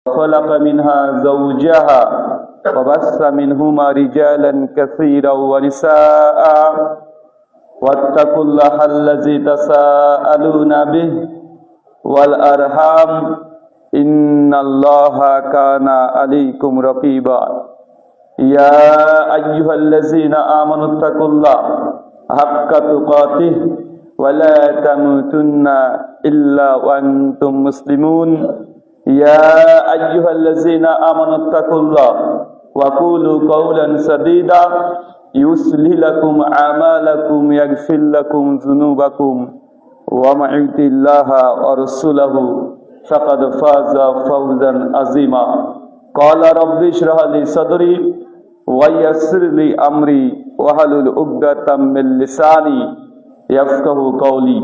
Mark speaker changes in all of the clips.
Speaker 1: خلق منها زوجها وبث منهما رجالا كثيرا ونساء واتقوا الله الذي تساءلون به والأرحام إن الله كان عليكم رقيبا يا أيها الذين آمنوا اتقوا الله حق تقاته ولا تموتن إلا وأنتم مسلمون يا أيها الذين آمنوا اتقوا الله وقولوا قولا سديدا يصلح لكم أعمالكم يغفر لكم ذنوبكم ومن يطع الله ورسوله فقد فاز فوزا عظيما قال رب اشرح لي صدري ويسر لي أمري واحلل عقدة من لساني يفقهوا قولي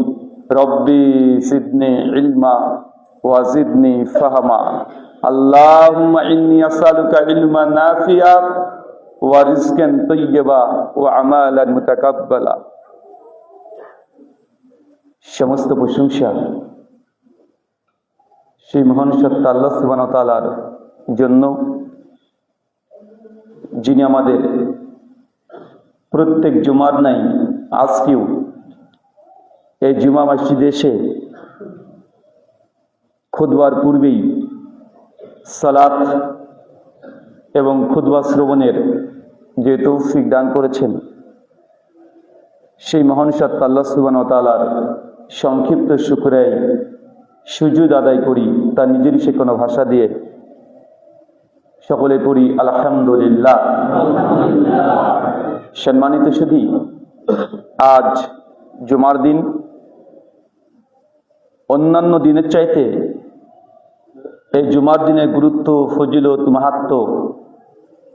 Speaker 1: ربي زدني علما وزدني فهما اللهم إني أسألك علما نافعا ورزقا طيبا وأعمالا متقبلا সমস্ত প্রশংসা সেই মহান সত্তা আল্লাহ সুবহানাহু ওয়া তাআলার জন্য, যিনি আমাদের প্রত্যেক জুমার নাই আজকেও এই জুমা মসজিদে এসে খুতবার পূর্বেই সালাত এবং খুতবা শ্রবণের যে তৌফিক দান করেছেন, সেই মহান সত্তা আল্লাহ সুবহানাহু ওয়া তাআলার সংক্ষিপ্ত শুকরিয়া সুজুদ আদায় করি তার নিজেরই সে কোনো ভাষা দিয়ে। সকলে পড়ি আলহামদুলিল্লাহ। সম্মানিত সুধী, আজ জুমার দিন। অন্যান্য দিনের চাইতে এই জুমার দিনের গুরুত্ব, ফজিলত, মাহাত্ম্য,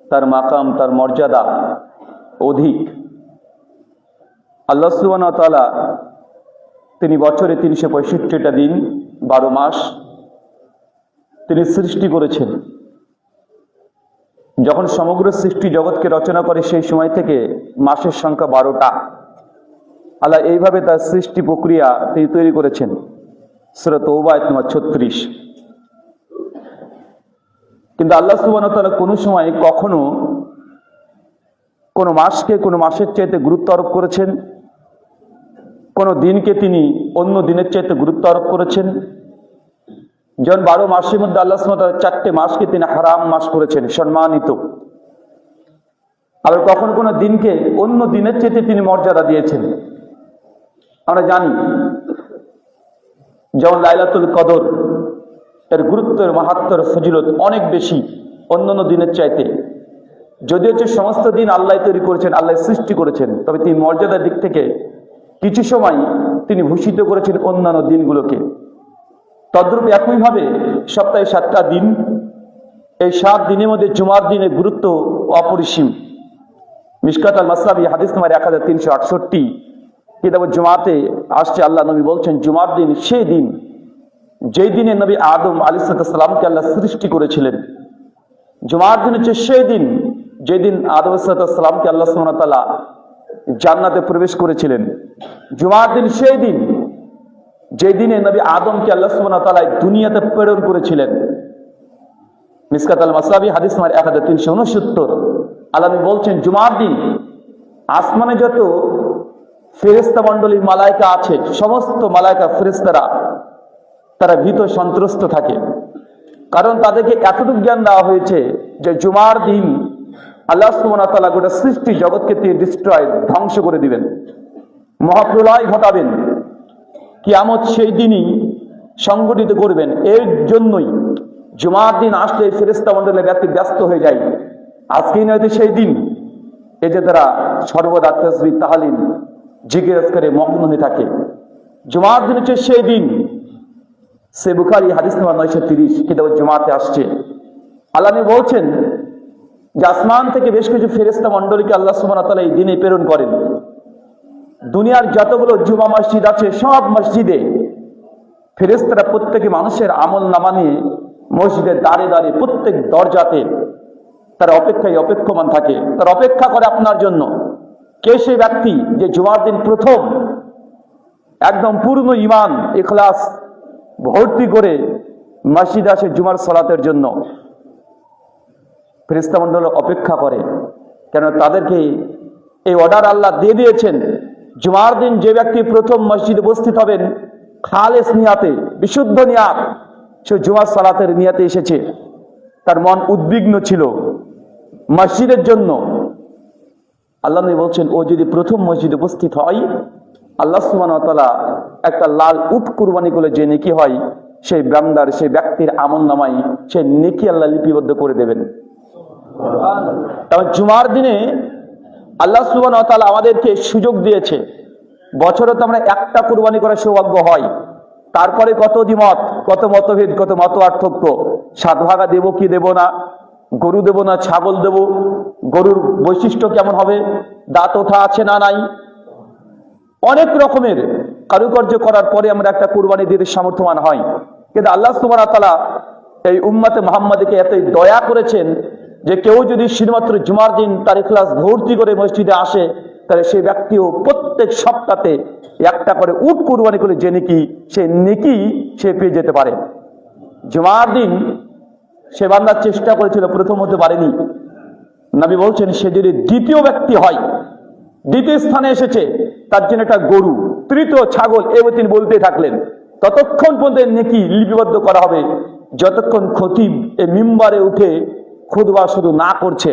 Speaker 1: তার মাকাম, তার মর্যাদা অধিক। আল্লাহ সুবহানাহু ওয়া তাআলা তিনি বছরে ৩৬৫টা দিন, ১২ মাস তিনি সৃষ্টি করেছেন। যখন সমগ্র সৃষ্টি জগৎকে রচনা করে সেই সময় থেকে মাসের সংখ্যা ১২টা। আল্লাহ এইভাবে তার সৃষ্টি প্রক্রিয়া তিনি তৈরি করেছেন। সূরা তাওবা আয়াত নম্বর ৩৬। কিন্তু আল্লাহ সুবহানাহু ওয়া তাআলা কোনো সময় কখনো কোনো মাসকে কোনো মাসের চাইতে গুরুত্ব আরোপ করেছেন, কোনো দিনকে তিনি অন্য দিনের চাইতে গুরুত্ব আরোপ করেছেন। যেমন ১২ মাসের মধ্যে আল্লাহ সুবহানাহু ওয়া তাআলা ৪টে মাসকে তিনি হারাম মাস করেছেন, সম্মানিত। আবার কখনো কোনো দিনকে অন্য দিনের চাইতে তিনি মর্যাদা দিয়েছেন। আমরা জানি যেমন লাইলাতুল কদর এর গুরুত্বের, মাহাত্ম্যের, ফজিলত অনেক বেশি অন্যান্য দিনের চাইতে। যদিও হচ্ছে সমস্ত দিন আল্লাহ তৈরি করেছেন, আল্লাহ সৃষ্টি করেছেন, তবে তিনি মর্যাদার দিক থেকে কিছু সময় তিনি ভূষিত করেছেন অন্যান্য দিনগুলোকে। তদ্রূপ একইভাবে সপ্তাহে 7টা দিন, এই 7 দিনের মধ্যে জুমার দিনের গুরুত্ব অপরিসীম। মিশকাত আল মাসাবি হাদিস নম্বর 1368 কিতাব জুমাতে আসছে, আল্লাহ নবী বলছেন জুমার দিন সেই দিন যেই দিনে নবী আদম আলাইহিস সালামকে আল্লাহ সৃষ্টি করেছিলেন। জুমার দিন হচ্ছে সেই দিন যেদিন আদম আলাইহিস সালামকে আল্লাহ সুবহানাহু ওয়া তাআলা জান্নাতে প্রবেশ করেছিলেন। জুমার দিন সেই দিন যে দিনে নবী আদমকে আল্লাহ সুবহানাহু ওয়া তাআলা দুনিয়াতে প্রেরণ করেছিলেন। মিশকাত আল মাসাবি হাদিস নম্বর 1369 আল্লাহ নবী বলছেন জুমার দিন আসমানে যত ফেরেশতা মণ্ডলী, মালায়েকা আছে, সমস্ত মালায়েকা ফেরেশতারা তারা ভীত সন্ত্রস্ত থাকে। কারণ তাদেরকে এতটুকু জ্ঞান দেওয়া হয়েছে যে জুমার দিন আল্লাহ সুবহানাহু ওয়া তাআলা গোটা সৃষ্টি জগৎকে তিনি ধ্বংস করে দিবেন, মহাপ্রলয় ঘটাবেন, কিয়ামত সেই দিনই সংগঠিত করবেন। এর জন্যই জুমার দিন আসলে ফেরেশতা মণ্ডলী ব্যস্ত হয়ে যায়। আজকেই নয়তো সেই দিন, এই যে তারা সর্বদা তাসবিহ, তাহলিল, জিকির আজকারে মগ্ন হয়ে থাকে। জুমার দিন হচ্ছে সেই দিন। সে বুখারী হাদিস নম্বর 930 কিতাব জুমাতে আসছে। আল্লাহ বলছেন যে আসমান থেকে বেশ কিছু ফেরেশতা মণ্ডলীকে আল্লাহ সুবহানাহু ওয়া তাআলা এই দিনে প্রেরণ করেন। দুনিয়ার যতগুলো জুমা মসজিদ আছে সব মসজিদে ফেরেশতারা প্রত্যেকে মানুষের আমল নামা নিয়ে মসজিদের দ্বারে দ্বারে প্রত্যেক দরজাতে তারা অপেক্ষমান থাকে, তারা অপেক্ষা করে আপনার জন্য। কে সেই ব্যক্তি যে জুমার দিন প্রথম একদম পূর্ণ ঈমান ইখলাস ভর্তি করে মসজিদে আসে জুমার সালাতের জন্য, ফেরেশতা মণ্ডল অপেক্ষা করে, কেন তাদেরকে এই অর্ডার আল্লাহ দিয়ে দিয়েছেন, জুমার দিন যে ব্যক্তি প্রথম মসজিদে উপস্থিত হবেন খালেস নিয়াতে, বিশুদ্ধ নিয়াত, সে জুমার সালাতের নিয়াতে এসেছে, তার মন উদ্বিগ্ন ছিল মসজিদের জন্য। আল্লাহ নবী বলছেন, ও যদি প্রথম মসজিদে উপস্থিত হয়, আল্লাহ সুবহানাহু ওয়া তাআলা একটা লাল উট কুরবানি করলে যে নেকি হয়, সেই বান্দার, সেই ব্যক্তির আমল নামায় সেই নেকি আল্লাহ লিপিবদ্ধ করে দেবেন। তবে জুমার দিনে আল্লাহ সুবহানাহু ওয়া তাআলা আমাদেরকে সুযোগ দিয়েছে, বছরে তো আমরা একটা কুরবানি করার সৌভাগ্য হয়, তারপরে কত দ্বিমত, কত মতভেদ, কত মত পার্থক্য, 7 ভাগা দেব কি দেব না, গরু দেব না ছাগল দেব, গরুর বৈশিষ্ট্য কেমন হবে, দাঁত ওঠা আছে না নাই, অনেক রকমের কারুকার্য করার পরে আমরা একটা কুরবানি দিতে সামর্থ্যবান হয়। কিন্তু আল্লাহ সুবহানাহু ওয়া তাআলা এই উম্মতে মুহাম্মাদীকে এতই দয়া করেছেন যে কেউ যদি শুধুমাত্র জুমার দিন তার ইখলাস ভর্তি করে মসজিদে আসে, তাহলে সেই ব্যক্তিও প্রত্যেক সপ্তাহে একটা করে উট কুরবানি করে যে নেকি, সে নেকি সে পেয়ে যেতে পারে। জুমার দিন সে বান্দার চেষ্টা করেছিল, প্রথম হতে পারেনি। নবী বলছেন, সে যদি দ্বিতীয় ব্যক্তি হয়, দ্বিতীয় স্থানে এসেছে, তার জন্য একটা গরু, তৃতীয় ছাগল, এভাবে তিনি বলতে থাকলেন, ততক্ষণ পর্যন্ত নেকি লিপিবদ্ধ করা হবে যতক্ষণ খতিব এই মিম্বারে উঠে খুতবা শুধু না করছে।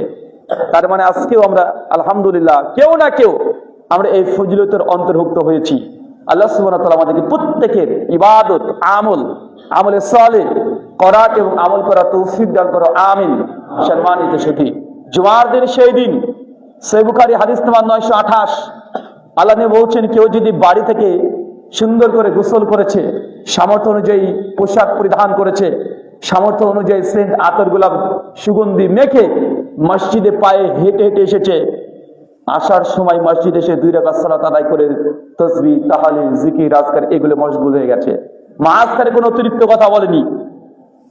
Speaker 1: তার মানে আজকেও আমরা আলহামদুলিল্লাহ কেউ না কেউ আমরা এই ফজিলতের অন্তর্ভুক্ত হয়েছি। আল্লাহ সুবহানাহু ওয়া তাআলা আমাদেরকে প্রত্যেকের ইবাদত, আমলে সালেহ করার এবং আমল করার তৌফিক দান করো, আমিন। সম্মানিত সুধী, জুমার দিন সেই দিন, সহিহ বুখারী হাদিস নাম্বার 928, আল্লাহ নবী বলছেন, কেউ যদি বাড়ি থেকে সুন্দর করে গোসল করেছে, সামর্থ্য অনুযায়ী পোশাক পরিধান করেছে, সামর্থ্য অনুযায়ী সেন্ট, আতর, গোলাপ, সুগন্ধি মেখে মসজিদে পায়ে হেঁটে হেঁটে এসেছে, আসার সময় মসজিদে এসে 2 রাকাত সালাত আদায় করে তাসবিহ, তাহলিল, জিকির, আজকার এগুলো মশগুল হয়ে গেছে। মাঝখানে কোনো অতিরিক্ত কথা বলেনি,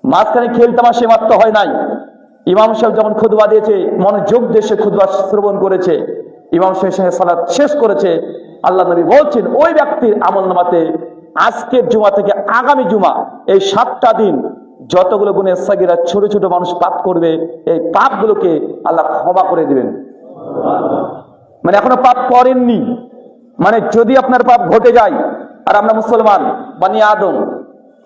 Speaker 1: মাঝখানে খেল তামাশা মাত্র হয় নাই। ইমাম সাহেব যখন খুতবা দিয়েছে, মনোযোগ দিয়ে সে খুতবা শ্রবণ করেছে, ইমাম সাহেবের সঙ্গে সালাত শেষ করেছে। আল্লাহ নবী বলছেন, ওই ব্যক্তির আমলনামাতে আজকের জুমা থেকে আগামী জুমা এই 7টা দিন যতগুলো গুনাহ সাগীরা ছোট ছোট মানুষ পাপ করবে, এই পাপগুলোকে আল্লাহ ক্ষমা করে দিবেন। মানে এখনো পাপ করেননি, মানে যদি আপনার পাপ ঘটে যায়, আর আমরা মুসলমান বানি আদম,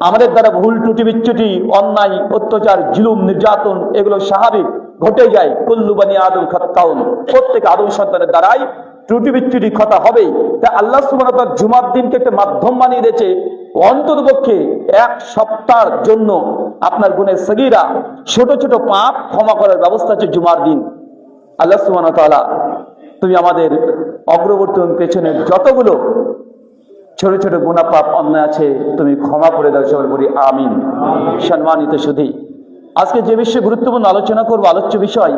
Speaker 1: আমাদের দ্বারা ভুল ত্রুটি বিচ্যুতি, অন্যায়, অত্যাচার, জুলুম, নির্যাতন এগুলো স্বাভাবিক ঘটে যায়। কুল্লু বানি আদম খাত্তাউন, প্রত্যেক আদম সন্তানের দ্বারাই ত্রুটি বিচ্যুতি কথা হবেই। তাই আল্লাহ সুবহানাহু ওয়া তাআলা জুমার দিনকে একটা মাধ্যম বানিয়ে দিয়েছে, অন্ততপক্ষে 1 সপ্তাহের জন্য আপনার গুনাহ সাগীরা, ছোট ছোট পাপ ক্ষমা করার ব্যবস্থা আছে জুমার দিন। আল্লাহ সুবহানাহু ওয়া তাআলা, তুমি আমাদের অগ্রবর্তী পেছনের যতগুলো ছোট ছোট গুনাহ পাপ অন্যায় আছে তুমি ক্ষমা করে দাও, সবাই বলি আমিন। সম্মানিত সুধী, আজকে যে বিষয়ে গুরুত্বপূর্ণ আলোচনা করব, আলোচ্য বিষয়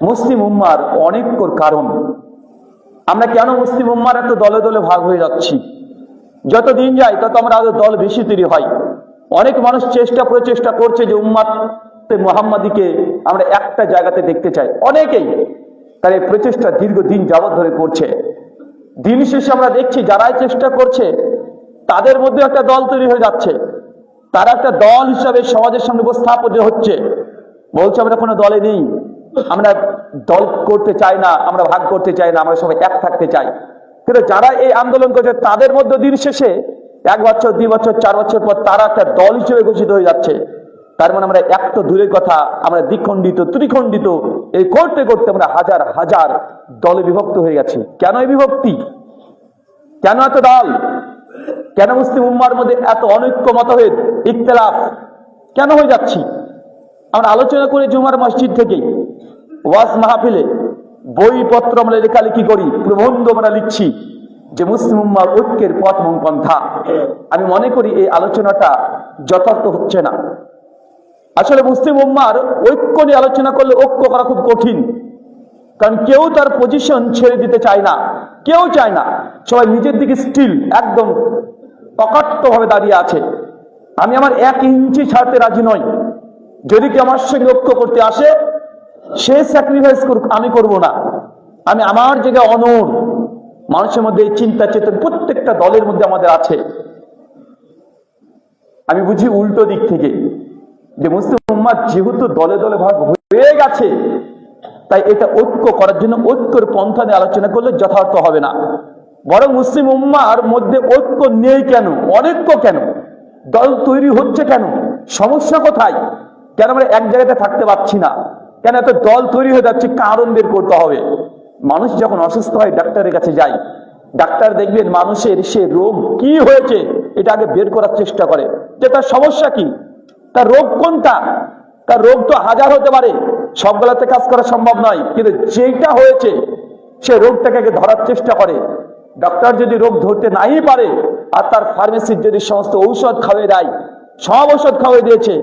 Speaker 1: মুসলিম উম্মার অনেক কারণ। আমরা কেন মুসলিম উম্মার এত দলে দলে ভাগ হয়ে যাচ্ছি? যত দিন যায় তত আমরা দল বেশি তৈরি হয়। অনেক মানুষ প্রচেষ্টা করছে যে উম্মাতে মুহাম্মাদীকে আমরা একটা জায়গাতে দেখতে চাই, অনেকেই তার এই প্রচেষ্টা দীর্ঘদিন যাবৎ ধরে করছে। দিন শেষে আমরা দেখছি যারাই চেষ্টা করছে তাদের মধ্যে একটা দল তৈরি হয়ে যাচ্ছে, তারা একটা দল হিসাবে সমাজের সামনে উপস্থাপিত হচ্ছে, বলছে আমরা কোনো দলে নেই, আমরা দল করতে চাই না, আমরা ভাগ করতে চাই না, আমরা সবাই এক থাকতে চাই। কিন্তু যারা এই আন্দোলন করছে তাদের মধ্যে দিন শেষে 1 বছর, 2 বছর, 4 বছর পর তারা একটা দল হিসেবে ঘোষিত হয়ে যাচ্ছে। তার মানে আমরা এক তো দূরের কথা, আমরা দ্বিখণ্ডিত, ত্রিখণ্ডিত, এই করতে করতে আমরা হাজার হাজার দলে বিভক্ত হয়ে গেছি। কেন এই বিভক্তি? কেন এত দল? কেন মুসলিম উম্মার মধ্যে এত অনৈক্য, মতভেদ, ইখতিলাফ কেন হয়ে যাচ্ছি? আমরা আলোচনা করি জুমার মসজিদ থেকে, ওয়াজ মাহফিলে, বইপত্র আমরা লেখালেখি করি, প্রবন্ধ আমরা লিখছি যে মুসলিম উম্মার ঐক্যের পথ এবং পন্থা। আমি মনে করি এই আলোচনাটা যথার্থ হচ্ছে না। আসলে মুসলিম উম্মার ঐক্য নিয়ে আলোচনা করলে ঐক্য করা খুব কঠিন, কারণ কেউ তার পজিশন ছেড়ে দিতে চায় না, কেউ চায় না, সবাই নিজের দিকে স্টিল একদম অকাট্যভাবে দাঁড়িয়ে আছে। আমি আমার 1 ইঞ্চি ছাড়তে রাজি নই, যদি কেউ আমার সঙ্গে ঐক্য করতে আসে সে স্যাক্রিফাইস করুক, আমি করব না। আমি আমার জায়গায় অনড়। মানুষের মধ্যে এই চিন্তা চেতন প্রত্যেকটা দলের মধ্যে আমাদের আছে। আমি বুঝি উল্টো দিক থেকে, যে মুসলিম উম্মাহ যেহেতু দলে দলে ভাগ হয়ে গেছে, তাই এটা ঐক্য করার জন্য ঐক্যের পন্থা নিয়ে আলোচনা করলে যথার্থ হবে না। বরং মুসলিম উম্মাহর মধ্যে ঐক্য নেই কেন, অনৈক্য কেন, দল তৈরি হচ্ছে কেন, সমস্যা কোথায়, কেন আমরা এক জায়গাতে থাকতে পারছি না, কেন এত দল তৈরি হয়ে যাচ্ছে, কারণ বের করতে হবে। মানুষ যখন অসুস্থ হয় ডাক্তারের কাছে যায়, ডাক্তার দেখবেন মানুষের সে রোগ কি হয়েছে এটা আগে বের করার চেষ্টা করে, যে তার সমস্যা কি, তার রোগ কোনটা। তার রোগ তো হাজার হতে পারে, সবগুলাতে কাজ করা সম্ভব নয়, কিন্তু যেটা হয়েছে সে রোগটাকে আগে ধরার চেষ্টা করে। ডক্টর যদি রোগ ধরতে নাই পারে আর তার ফার্মেসির যদি সমস্ত ঔষধ খাওয়াই দেয়, সব ঔষধ খাওয়াই দিয়েছে,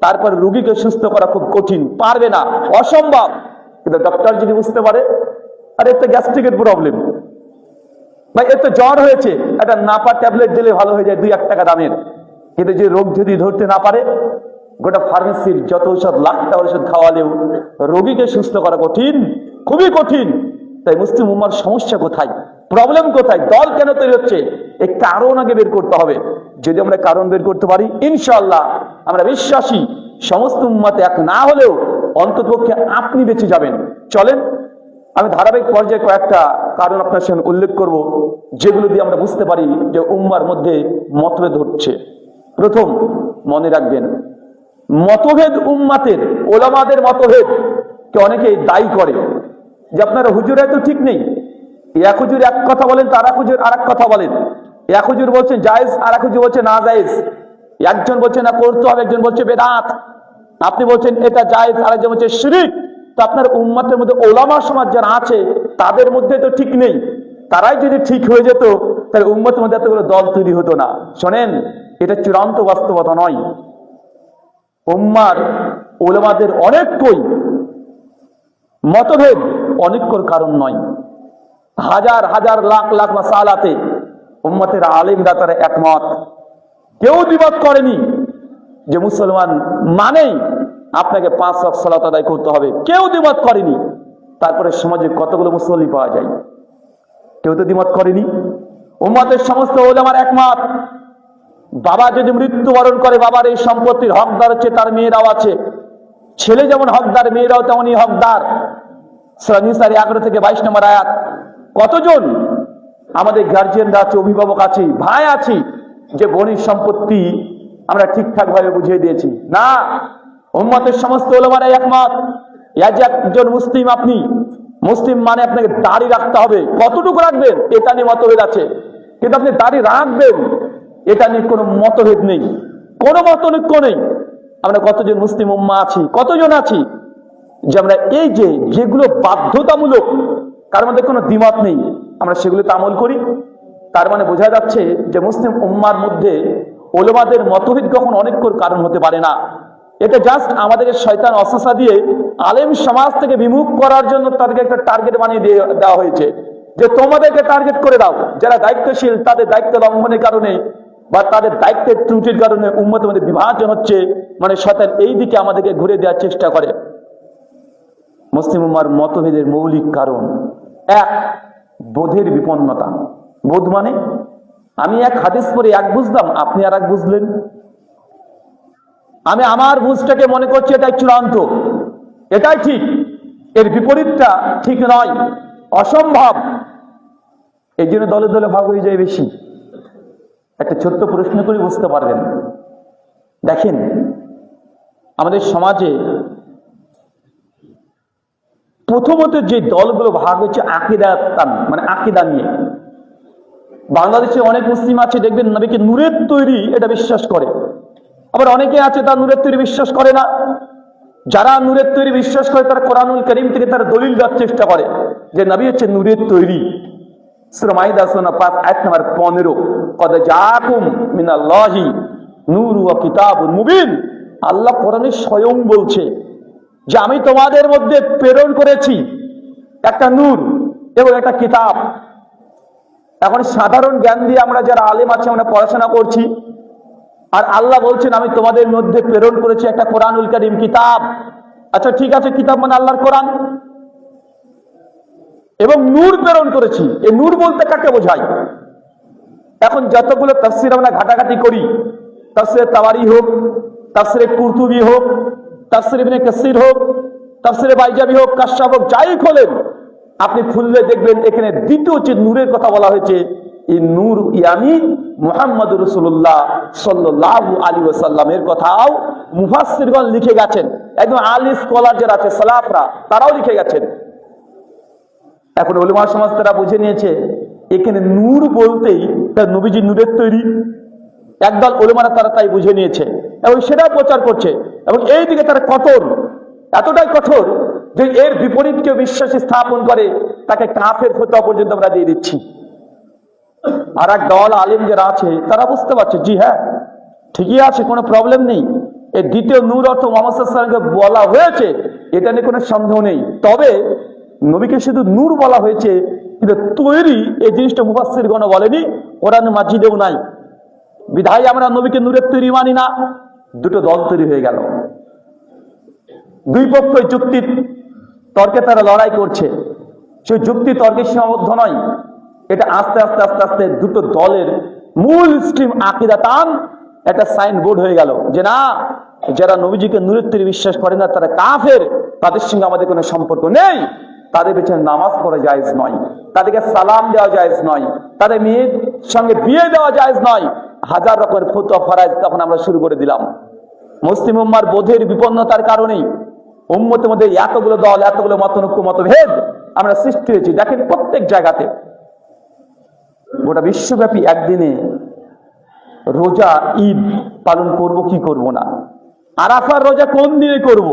Speaker 1: তারপর রোগীকে সুস্থ করা খুব কঠিন, পারবে না, অসম্ভব। কিন্তু ডক্টর যদি বুঝতে পারে আর এর তো গ্যাস্ট্রিকের প্রবলেম, বা এর তো জ্বর হয়েছে, একটা নাপা ট্যাবলেট দিলে ভালো হয়ে যায় 2-1 টাকা দামের, কিন্তু যে রোগ যদি ধরতে না পারে, গোটা ফার্মেসির যত ঔষধ, লাখ টাকা ঔষধ খাওয়ালেও রোগীকে সুস্থ করা কঠিন, খুবই কঠিন। তাই মুসলিম উম্মার সমস্যা কোথায়, প্রবলেম কোথায়, দল কেন তৈরি হচ্ছে, এই কারণ আগে বের করতে হবে। যদি আমরা কারণ বের করতে পারি, ইনশাআল্লাহ আমরা বিশ্বাসী সমস্ত উম্মাতে এক না হলেও অন্ততপক্ষে আপনি বেঁচে যাবেন। চলেন আমি ধারাবাহিক পর্যায়ে কয়েকটা কারণ আপনার সঙ্গে উল্লেখ করব, যেগুলো দিয়ে আমরা বুঝতে পারি যে উম্মার মধ্যে মতভেদ হচ্ছে। প্রথম, মনে রাখবেন, মতভেদ উম্মাতের, ওলামাদের মতভেদ কে অনেকেই দায়ী করে যে আপনারা হুজুরাই তো ঠিক নেই, এক হুজুর এক কথা বলেন, তার এক হুজুর আর এক কথা বলেন, এক হুজুর বলছেন জায়েজ, আর এক হুজুর বলছে না জায়েজ, একজন বলছে না করতে হবে, একজন বলছে বেদাত, আপনি বলছেন এটা জায়েজ, আর একজন বলছে শিরক। তো আপনার উম্মাতের মধ্যে ওলামা সমাজ যারা আছে তাদের মধ্যে তো ঠিক নেই, তারাই যদি ঠিক হয়ে যেত তাহলে উম্মতের মধ্যে এতগুলো দল তৈরি হতো না। শোনেন, এটা চূড়ান্ত বাস্তবতা নয়। উম্মার ওলামাদের অনেকই মতভেদ অনেকর কারণ নয়, হাজার হাজার লাখ লাখ মাসালাতে উম্মতের আলেমরা তারা একমত, কেউ দ্বিমত করেনি যে মুসলমান মানেই আপনাকে 5 ওয়াক্ত সালাত আদায় করতে হবে, কেউ দ্বিমত করেনি। তারপরে সমাজে কতগুলো মুসল্লি পাওয়া যায়, কেউ তো দ্বিমত করেনি। উম্মতের সমস্ত ওলামার একমত, বাবা যদি মৃত্যুবরণ করে বাবার এই সম্পত্তির হকদার হচ্ছে তার মেয়েরাও আছে, ছেলে যেমন হকদার মেয়েরাও তেমনই হকদার। সূরা নিসার 11 থেকে 22 নম্বর আয়াত। কতজন আমাদের গার্জিয়ানরা আছে, অভিভাবক আছে, ভাই আছে, যে বোনের সম্পত্তি আমরা ঠিকঠাক ভাবে বুঝিয়ে দিয়েছি না। উম্মতের সমস্ত ওলামারা একমত, একজন মুসলিম, আপনি মুসলিম মানে আপনাকে দাড়ি রাখতে হবে, কতটুকু রাখবেন এটা নিয়ে মতভেদ আছে, কিন্তু আপনি দাড়ি রাখবেন এটা নিয়ে কোনো মতভেদ নেই, কোনো মতনৈক্য নেই। আমরা কতজন মুসলিম উম্মাহ আছি, কতজন আছি যে আমরা এই যেগুলো বাধ্যতামূলক, কার মধ্যে কোনো দ্বিমত নেই, আমরা সেগুলোতে আমল করি। তার মানে বোঝা যাচ্ছে যে মুসলিম উম্মার মধ্যে ওলামাদের মতভেদ কখন অনেকর কারণ হতে পারে না। এটা জাস্ট আমাদেরকে শয়তান অসুসা দিয়ে আলেম সমাজ থেকে বিমুখ করার জন্য তাদেরকে একটা টার্গেট বানিয়ে দেওয়া হয়েছে, যে তোমাদেরকে টার্গেট করে দাও, যারা দায়িত্বশীল তাদের দায়িত্ব লঙ্ঘনের কারণে বা তাদের দায়িত্বের ত্রুটির কারণে উম্মতের মধ্যে বিভাজন হচ্ছে, মানে শয়তান এই দিকে আমাদেরকে ঘুরে দেওয়ার চেষ্টা করে। মুসলিম উম্মার মতভেদের মৌলিক কারণ এক, বোধের বিপন্নতা। বোধ মানে আমি এক হাদিস পড়ে এক বুঝলাম, আপনি আর এক বুঝলেন। আমি আমার বুঝটাকে মনে করছি এটাই চূড়ান্ত, এটাই ঠিক, এর বিপরীতটা ঠিক নয়, অসম্ভব। এই জন্য দলে দলে ভাগ হয়ে যায় বেশি। একটা ছোট্ট প্রশ্ন করে বুঝতে পারবেন। দেখেন, আমাদের সমাজে প্রথমত যে দলগুলো ভাগ হচ্ছে আকীদা, মানে আকীদা নিয়ে। বাংলাদেশে অনেক মুসলিম আছে দেখবেন নবীকে নূরের তৈরি এটা বিশ্বাস করে, আবার অনেকে আছে তার নূরের তৈরি বিশ্বাস করে না। যারা নূরের তৈরি বিশ্বাস করে তারা কোরআনুল কারীম থেকে তারা দলিল দেওয়ার চেষ্টা করে যে নবী হচ্ছে নূরের তৈরি। সূরা মাইদা 5 আয়াত নম্বর 15, কদ জাআকুম মিনাল্লাহি নূরু ওয়া কিতাবুন মুবিন। আল্লাহ কোরআনে স্বয়ং বলছে যে আমি তোমাদের মধ্যে প্রেরণ করেছি একটা নূর এবং একটা কিতাব। এখন সাধারণ জ্ঞান দিয়ে আমরা যারা আলেম আছে আমরা পড়াশোনা করছি, আর আল্লাহ বলছেন আমি তোমাদের মধ্যে প্রেরণ করেছি একটা কোরআনুল কারীম কিতাব। আচ্ছা ঠিক আছে, কিতাব মানে আল্লাহর কোরআন, এবং নূর প্রেরণ করেছি। এই নূর বলতে কাকে বোঝায়? এখন যতগুলো তাফসীর আমরা ঘাটাঘাটি করি, তাফসীর তাবারি হোক, তাফসিরে কুরতুবী হোক, তাফসিরে ইবনে কাসির হোক, তাফসিরে বাইজাবি হোক, কাশফ হোক, যাই খোলেন আপনি খুললে দেখবেন এখানে দ্বিতীয় যে নূরের কথা বলা হয়েছে, এই নূর ইয়ানি মুহাম্মদুর রাসূলুল্লাহ সাল্লাল্লাহু আলাইহি ওয়াসাল্লামের কথাও মুফাসসিরগণ লিখে গেছেন। একদম আলী স্কলার যারা আছে সালাফরা তারাও লিখে গেছেন। এখন উলামা সমাজ তারা বুঝে নিয়েছে এখানে নূর বলতেই তার নবীজি নূরের তৈরি। একদল উলামারা তারা তাই বুঝে নিয়েছে এবং সেটা প্রচার করছে, এবং এই দিকে তারা কঠোর, এতটাই কঠোর যে এর বিপরীত কেউ বিশ্বাস স্থাপন করে তাকে কাফের ফতোয়া পর্যন্ত আমরা দিয়ে দিচ্ছি। আর এক দল আলেম যারা আছে তারা বুঝতে পারছে জি হ্যাঁ ঠিকই আছে, কোনো প্রবলেম নেই, এই দ্বিতীয় নূর অর্থ মুহাম্মদ সাল্লাল্লাহু আলাইহি ওয়াসাল্লামকে বলা হয়েছে, এটা নিয়ে কোনো সন্দেহ নেই। তবে নবীকে শুধু নূর বলা হয়েছে, কিন্তু তৈরি এই জিনিসটা মুফাসসিরগণ বলেনি, কোরআন মাজিদেও নাই। বিধায় আমরা নবীকে নূরের তৈরি মানি না। দুটো দল তৈরি হয়ে গেল, দুই পক্ষই যুক্তির তর্কে তারা লড়াই করছে। সেই যুক্তি তর্কের সীমাবদ্ধ নয়, এটা আস্তে আস্তে আস্তে আস্তে দুটো দলের মূল স্ট্রিম আকীদাতান একটা সাইনবোর্ড হয়ে গেল যে না, যারা নবীজিকে নূরের তৈরি বিশ্বাস করে না তারা কাফের, তাদের সঙ্গে আমাদের কোনো সম্পর্ক নেই, তাদের পেছনে নামাজ পড়া জায়েজ নয়, তাদেরকে সালাম দেওয়া জায়েজ নয়, তাদের মেয়ের সঙ্গে বিয়ে দেওয়া জায়েজ নয়। হাজার রকমের ফতোয়া ফরায়েজ তখন আমরা শুরু করে দিলাম। মুসলিম উম্মার বোধের বিপন্নতার কারণেই উম্মতের মধ্যে এতগুলো দল, এতগুলো মতনৈক্য, মতভেদ আমরা সৃষ্টি হয়েছি। দেখেন প্রত্যেক জায়গাতে গোটা বিশ্বব্যাপী একদিনে রোজা ঈদ পালন করব কি করব না, আরাফার রোজা কোন দিনে করব,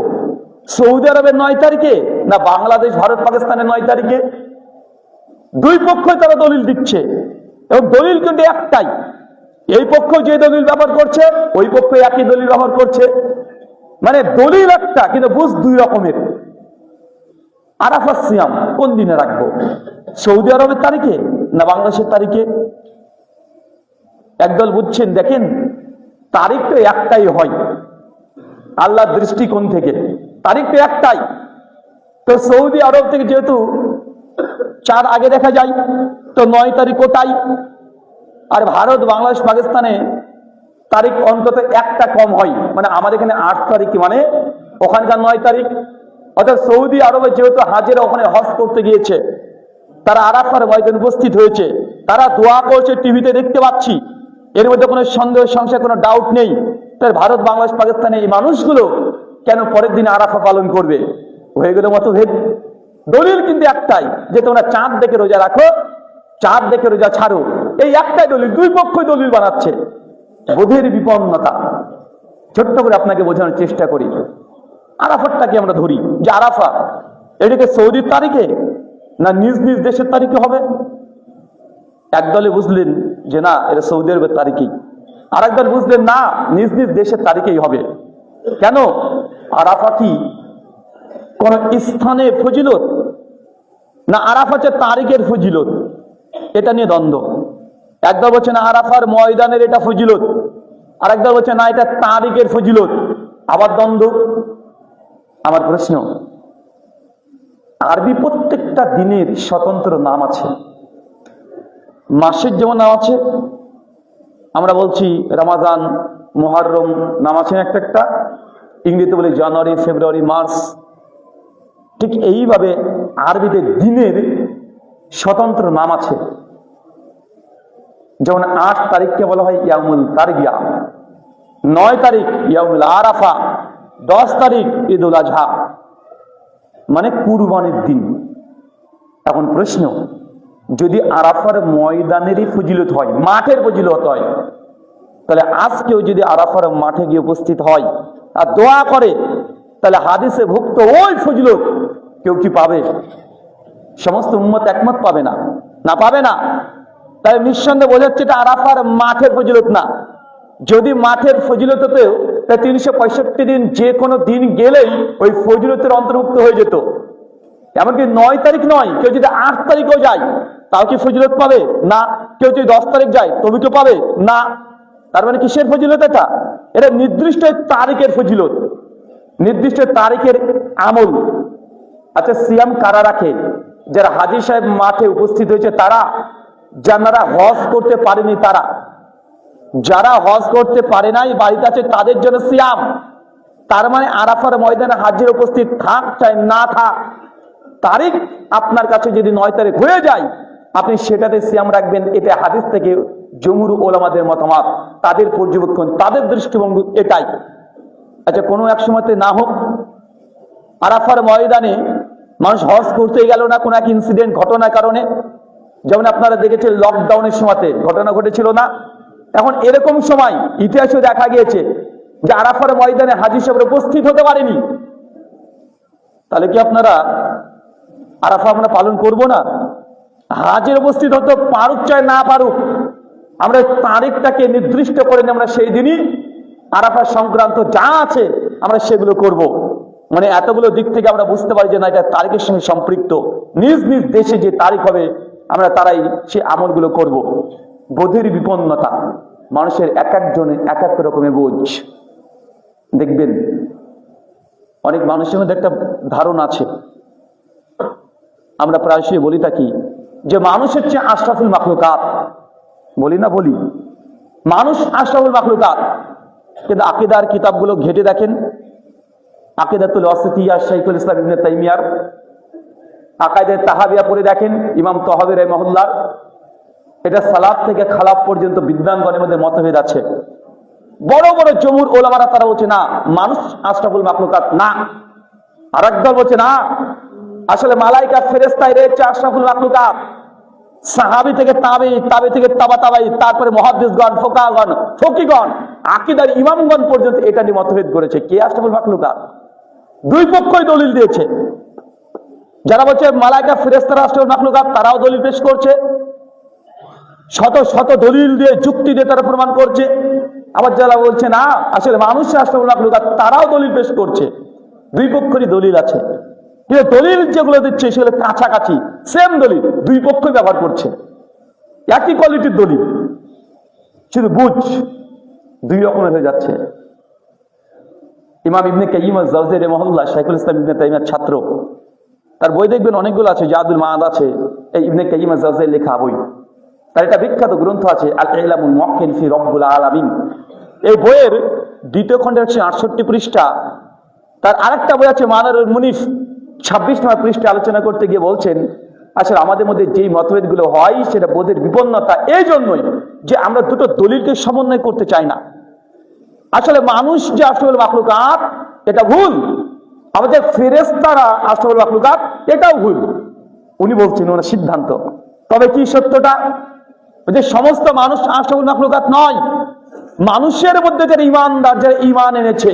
Speaker 1: সৌদি আরবের 9 তারিখে না বাংলাদেশ ভারত পাকিস্তানের 9 তারিখে? দুই পক্ষই তারা দলিল দিচ্ছে এবং দলিল কিন্তু একটাই। এই পক্ষ যে দলিল ব্যবহার করছে ওই পক্ষ একই দলিল ব্যবহার করছে, মানে দলিল একটা কিন্তু বুঝ দুই রকমের। আরাফার সিয়াম কোন দিনে রাখবো, সৌদি আরবের তারিখে না বাংলাদেশের তারিখে? একদল বুঝছেন দেখেন তারিখ তো একটাই হয় আল্লাহর দৃষ্টিকোণ থেকে, তারিখ তো একটাই। তো সৌদি আরব থেকে যেহেতু 4 আগে দেখা যায়, তো 9 তারিখ ওটাই। আর ভারত বাংলাদেশ পাকিস্তানে তারিখ অন্তত একটা কম হয়, মানে আমাদের এখানে 8 তারিখ, মানে ওখানকার 9 তারিখ। অর্থাৎ সৌদি আরবে যেহেতু হাজেরা ওখানে হজ করতে গিয়েছে, তারা আরাফার ময়দানে উপস্থিত হয়েছে, তারা দোয়া করছে, টিভিতে দেখতে পাচ্ছি, এর মধ্যে কোনো সন্দেহ সংশয় কোনো ডাউট নেই। তাই ভারত বাংলাদেশ পাকিস্তানে এই মানুষগুলো কেন পরের দিন আরাফা পালন করবে? হয়ে গেল মতভেদ। দলিল কিন্তু একটাই যে তোমরা চাঁদ দেখে রোজা রাখো, চাঁদ দেখে রোজা ছাড়ো, এই একটাই দলিল। দুই পক্ষই দলিল বানাচ্ছে, বোধের বিপন্নতা। ছোট্ট করে আপনাকে বোঝানোর চেষ্টা করি। আরাফারটাকে আমরা ধরি যে আরাফা এটাকে সৌদির তারিখে না নিজ নিজ দেশের তারিখে হবে। একদলে বুঝলেন যে না এটা সৌদি আরবের তারিখেই, আর একদল বুঝলেন না নিজ নিজ দেশের তারিখেই হবে। কেন? আরাফা কি কোন স্থানের ফজিলত না আরাফা হচ্ছে তারিখের ফজিলত? এটা নিয়ে দ্বন্দ্ব। একদল বলছে না আরাফার ময়দানের এটা ফজিলত, আর একদল বলছে না এটা তারিখের ফজিলত, আবার দ্বন্দ্ব। আমার প্রশ্ন, আরবি প্রত্যেকটা দিনের স্বতন্ত্র নাম আছে, মাসের যেমন নাম আছে, আমরা বলছি রমাজান, মুহররম নাম আছে একটা একটা, ইংরেজিতে বলি জানুয়ারি, ফেব্রুয়ারি, মার্চ। ঠিক এইভাবে আরবিতে দিনের স্বতন্ত্র নাম আছে। যেমন 8 তারিখকে বলা হয় ইয়ামুল তারবিয়া, 9 তারিখ ইয়ামুল আরাফা, 10 তারিখ ঈদুল আজহা, মানে কুরবানির দিন। এখন প্রশ্ন, যদি আরাফার ময়দানেরই ফজিলত হয়, মাঠের ফজিলত হয়, তাহলে আজকেও যদি আরাফার মাঠে গিয়ে উপস্থিত হয় আর দোয়া করে, তাহলে হাদিসে ভুক্ত ওই ফজিলত কেউ কি পাবে? সমস্ত উম্মত একমত পাবে না, না পাবে না। তাই নিঃসন্দেহে বোঝাচ্ছে এটা আরাফার মাঠের ফজিলত না। যদি মাঠের ফজিলত হতেও, তাই 365 দিন যে কোনো দিন গেলেই ওই ফজিলতের অন্তর্ভুক্ত হয়ে যেত। এমনকি 9 তারিখ নয়, কেউ যদি 8 তারিখেও যায় তাও কি ফজিলত পাবে? না। কেউ যদি 10 তারিখ যায় তবে কেউ পাবে না। তার মানে কিসের ফজিলত এটা? এটা নির্দিষ্ট তারিখের ফজিলত, নির্দিষ্ট তারিখের আমল। আচ্ছা, সিয়াম কারা রাখে? যারা হাজী সাহেব মাঠে উপস্থিত হয়েছে তারা, যারা হজ করতে পারেনি তারা। যারা হজ করতে পারে নাই, বাড়িতে আছে, তাদের জন্য সিয়াম। তার মানে আরাফার ময়দানে হাজির উপস্থিত থাক চাই না থাক, তারিখ আপনার কাছে যদি 9 তারিখ হয়ে যায়, আপনি সেটাতে সিয়াম রাখবেন। এটা হাদিস থেকে জমহুর ওলামাদের মতামত, তাদের পর্যবেক্ষণ, তাদের দৃষ্টিভঙ্গি এটাই। আচ্ছা, কোনো এক সময়তে না হোক, আরাফার ময়দানে মানুষ হজ করতে গেল না, কোনো এক ইনসিডেন্ট ঘটনার কারণে, যেমন আপনারা দেখেছেন লকডাউনের সময়তে ঘটনা ঘটেছিল না? এখন এরকম সময় ইতিহাসে দেখা গিয়েছে যে আরাফার ময়দানে হাজী সাহেব উপস্থিত হতে পারেনি, তাহলে কি আপনারা আরাফা আমরা পালন করব না? হাজির উপস্থিত হতে পারুক চাই না পারুক, আমরা তারিখটাকে নির্দিষ্ট করে নিয়ে আমরা সেই দিনই আরাফা সংক্রান্ত যা আছে আমরা সেগুলো করব। মানে এতগুলো দিক থেকে আমরা বুঝতে পারি যে না, এটা তারিখের সঙ্গে সম্পৃক্ত। নিজ নিজ দেশে যে তারিখ হবে আমরা তারাই সে আমলগুলো করব। বোধের বিপন্নতা, মানুষের এক একজনের এক এক রকমের বোঝ। দেখবেন অনেক মানুষের মধ্যে একটা ধারণা আছে, আমরা প্রায়শই বলি থাকি যে মানুষ হচ্ছে আশরাফুল মাখলুকাত, বলি না বলি, মানুষ আশরাফুল মাখলুকাত। কিন্তু আকীদার কিতাবগুলো ঘেটে দেখেন, আকীদাতুল ওয়াসিতিয়া শাইখুল ইসলাম ইবনে তাইমিয়ার, আকায়েদে তাহাবিয়া পড়ে দেখেন ইমাম তাহাবী রাহিমাহুল্লাহ, এটা সালাফ থেকে খালাফ পর্যন্ত বিদ্বানগণের মধ্যে মতভেদ আছে। বড় বড় জমহুর ওলামারা তারা বলছে না, মানুষ আশরাফুল মাখলুকাত না। আর একদল বলছে না, আসলে মালাইকা ফেরেশতা এরা হচ্ছে আশরাফুল মাখলুকাত। সাহাবী থেকে তাবে, তাবে থেকে তাবা তাবাই, তারপরে মুহাদ্দিসগণ, ফুকাহাগণ, ফকিহগণ, আকীদার ইমামগণ পর্যন্ত এটা নিয়ে মতভেদ করেছে কে আশরাফুল মাখলুকাত। দুই পক্ষই দলিল দিয়েছে। যারা বলছে মালাইকা ফেরেশতারা আশরাফুল মাখলুকাত, তারাও দলিল পেশ করছে, শত শত দলিল দিয়ে যুক্তি দিয়ে তারা প্রমাণ করছে। আবার যারা বলছে না আসলে মানুষ আশরাফুল মাখলুকাত, তারাও দলিল পেশ করছে। দুই পক্ষেরই দলিল আছে, কিন্তু দলিল যেগুলো দিচ্ছে সেগুলো কাছাকাছি, সেম দলিল দুই পক্ষই ব্যবহার করছে, একই কোয়ালিটির দলিল, শুধু বুঝ দুই রকমের হয়ে যাচ্ছে। ইমাম ইবনে কাইয়িম আয-জাওযী রাহিমাহুল্লাহ, শাইখুল ইসলাম ইবনে তাইমিয়ার ছাত্র, তার বই দেখবেন অনেকগুলো আছে, জাদুল মাআদ আছে, এই ইবনে কাইয়িম আয-জাওযীর লেখা বই। তার একটা বিখ্যাত গ্রন্থ আছে আল ইলামুল মুওয়াক্কিল ফি রাব্বিল আলামিন। এই বইয়ের দ্বিতীয় খণ্ডের 168 পৃষ্ঠা। তার আরেকটা বই আছে মানারুল মুনিফ, 26 নম্বর পৃষ্ঠা আলোচনা করতে গিয়ে বলছেন আসলে আমাদের মধ্যে যেই মতভেদগুলো হয় সেটা বোধের বিপন্নতা এই জন্যই যে আমরা দুটো দলিলকে সমন্বয় করতে চাই না। আসলে মানুষ যে আশরাফুল মাখলুকাত এটা ভুল, আমাদের ফেরেশতারা আশরাফুল মাখলুকাত এটাও ভুল। উনি বলছেন ওনার সিদ্ধান্ত। তবে কি সত্যটা? যে সমস্ত মানুষ আশরাফুল মাখলুকাত নয়। মানুষের মধ্যে যারা ঈমানদার, যারা ঈমান এনেছে,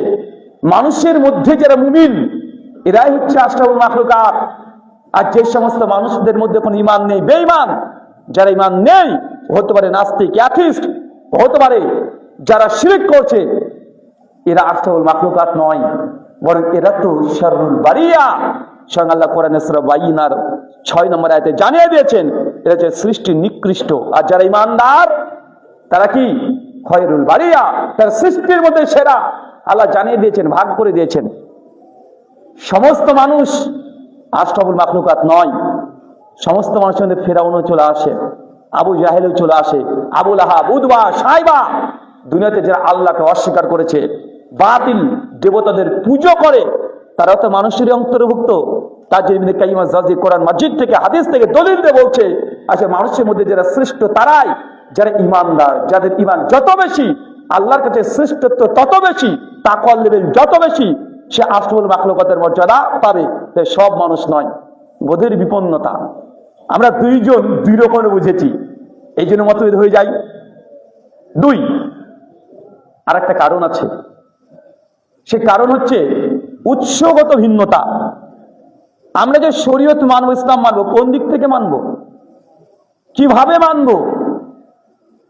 Speaker 1: মানুষের মধ্যে যারা মুমিন, এরাই হচ্ছে আশরাফুল মাখলুকাত। আর যে সমস্ত মানুষদের মধ্যে কোনো ঈমান নেই, বেঈমান, যারা ঈমান নেই, হতে পারে নাস্তিক, অ্যাথিস্ট, হতে পারে যারা শিরক করছে, এরা আশরাফুল মাখলুকাত নয়, বরং এরা তো শাররুল বারিয়া। স্বয়ং আল্লাহ কোরআনে সূরা বাইনার 6 নম্বর আয়াতে জানিয়ে দিয়েছেন এরা হচ্ছে সৃষ্টির নিকৃষ্ট। আর যারা ঈমানদার তারা কি খয়রুল বারিয়া, তারা সৃষ্টির মধ্যে সেরা। আল্লাহ জানিয়ে দিয়েছেন, ভাগ করে দিয়েছেন। সমস্ত মানুষ আশরাফুল মাখলুকাত নয়। সমস্ত মানুষের মধ্যে ফেরাউনও চলে আসে, আবু জাহেলও চলে আসে, আবু লাহাব, উতবা, শাইবা। দুনিয়াতে যারা আল্লাহকে অস্বীকার করেছে, বাতিল দেবতাদের পুজো করে, তারাও তো মানুষেরই অন্তর্ভুক্ত। তার জন্য কাইয়িম আয-জাওযী কোরআন মাজিদ থেকে, হাদিস থেকে দলিল দিয়ে বলছে আসলে মানুষের মধ্যে যারা শ্রেষ্ঠ তারাই যারা ঈমানদার, যাদের ঈমান যত বেশি, আল্লাহর কাছে শ্রেষ্ঠত্ব তত বেশি, তাকওয়ার লেভেল যত বেশি, সে আশরাফুল মাখলুকাতের মর্যাদা পাবে। তাই সব মানুষ নয়, বোধের বিপন্নতা। আমরা দুইজন দুই রকমের বুঝেছি, এই জন্য মতভেদ হয়ে যায়। দুই, আর একটা কারণ আছে, সে কারণ হচ্ছে উৎসগত ভিন্নতা। আমরা যে শরীয়ত মানব, ইসলাম মানব, কোন দিক থেকে মানব, কিভাবে মানব,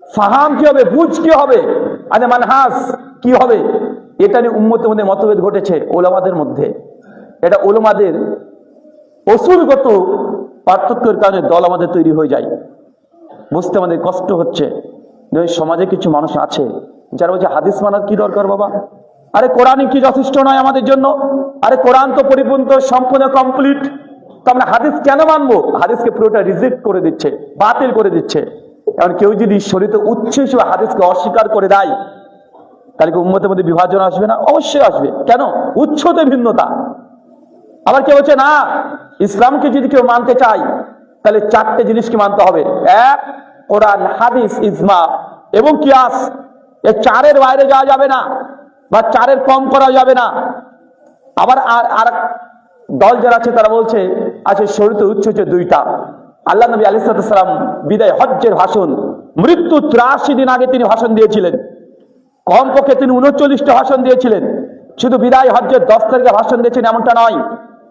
Speaker 1: ফাহাম কি হবে, বুঝ কি হবে, আরে মানহাজ কি হবে, এটা নিয়ে উম্মতের মধ্যে মতভেদ ঘটেছে ওলামাদের মধ্যে। এটা ওলামাদের অসুলগত পার্থক্যের কারণে দল আমাদের তৈরি হয়ে যায়। বুঝতে আমাদের কষ্ট হচ্ছে। সমাজে কিছু মানুষ আছে যারা বলছে হাদিস মানার কি দরকার বাবা, আরে কোরআনই কি যথেষ্ট নয় আমাদের জন্য, আরে কোরআন তো পরিপূর্ণ, সম্পূর্ণ কমপ্লিট, তো আমরা হাদিস কেন মানবো? হাদিসকে পুরোটা রিজেক্ট করে দিচ্ছে, বাতিল করে দিচ্ছে। এখন কেউ যদি শরীয়তে উচ্চ হিসেবে হাদিসকে অস্বীকার করে দেয়, তাহলে কি উম্মতের মধ্যে বিভাজন আসবে না? অবশ্যই আসবে। কেন? উচ্চতে ভিন্নতা। আবার কেউ বলছে না, ইসলামকে যদি কেউ মানতে চায় তাহলে চারটে জিনিসকে মানতে হবে। এক, কোরআন, হাদিস, ইজমা এবং কিয়াস। এই চারের বাইরে যাওয়া যাবে না, বা চারের কম করা যাবে না। আবার আর দল যারা আছে তারা বলছে আছে শরীয়তে উচ্চ হচ্ছে দুইটা। আল্লাহ নবী আলাইহিস সালাম বিদায় হজ্জের ভাষণ, মৃত্যু 83 দিন আগে তিনি ভাষণ দিয়েছিলেন। কমপক্ষে তিনি 39টা ভাষণ দিয়েছিলেন। শুধু বিদায় হজ্জের 10 তারিখে ভাষণ দিয়েছেন এমনটা নয়,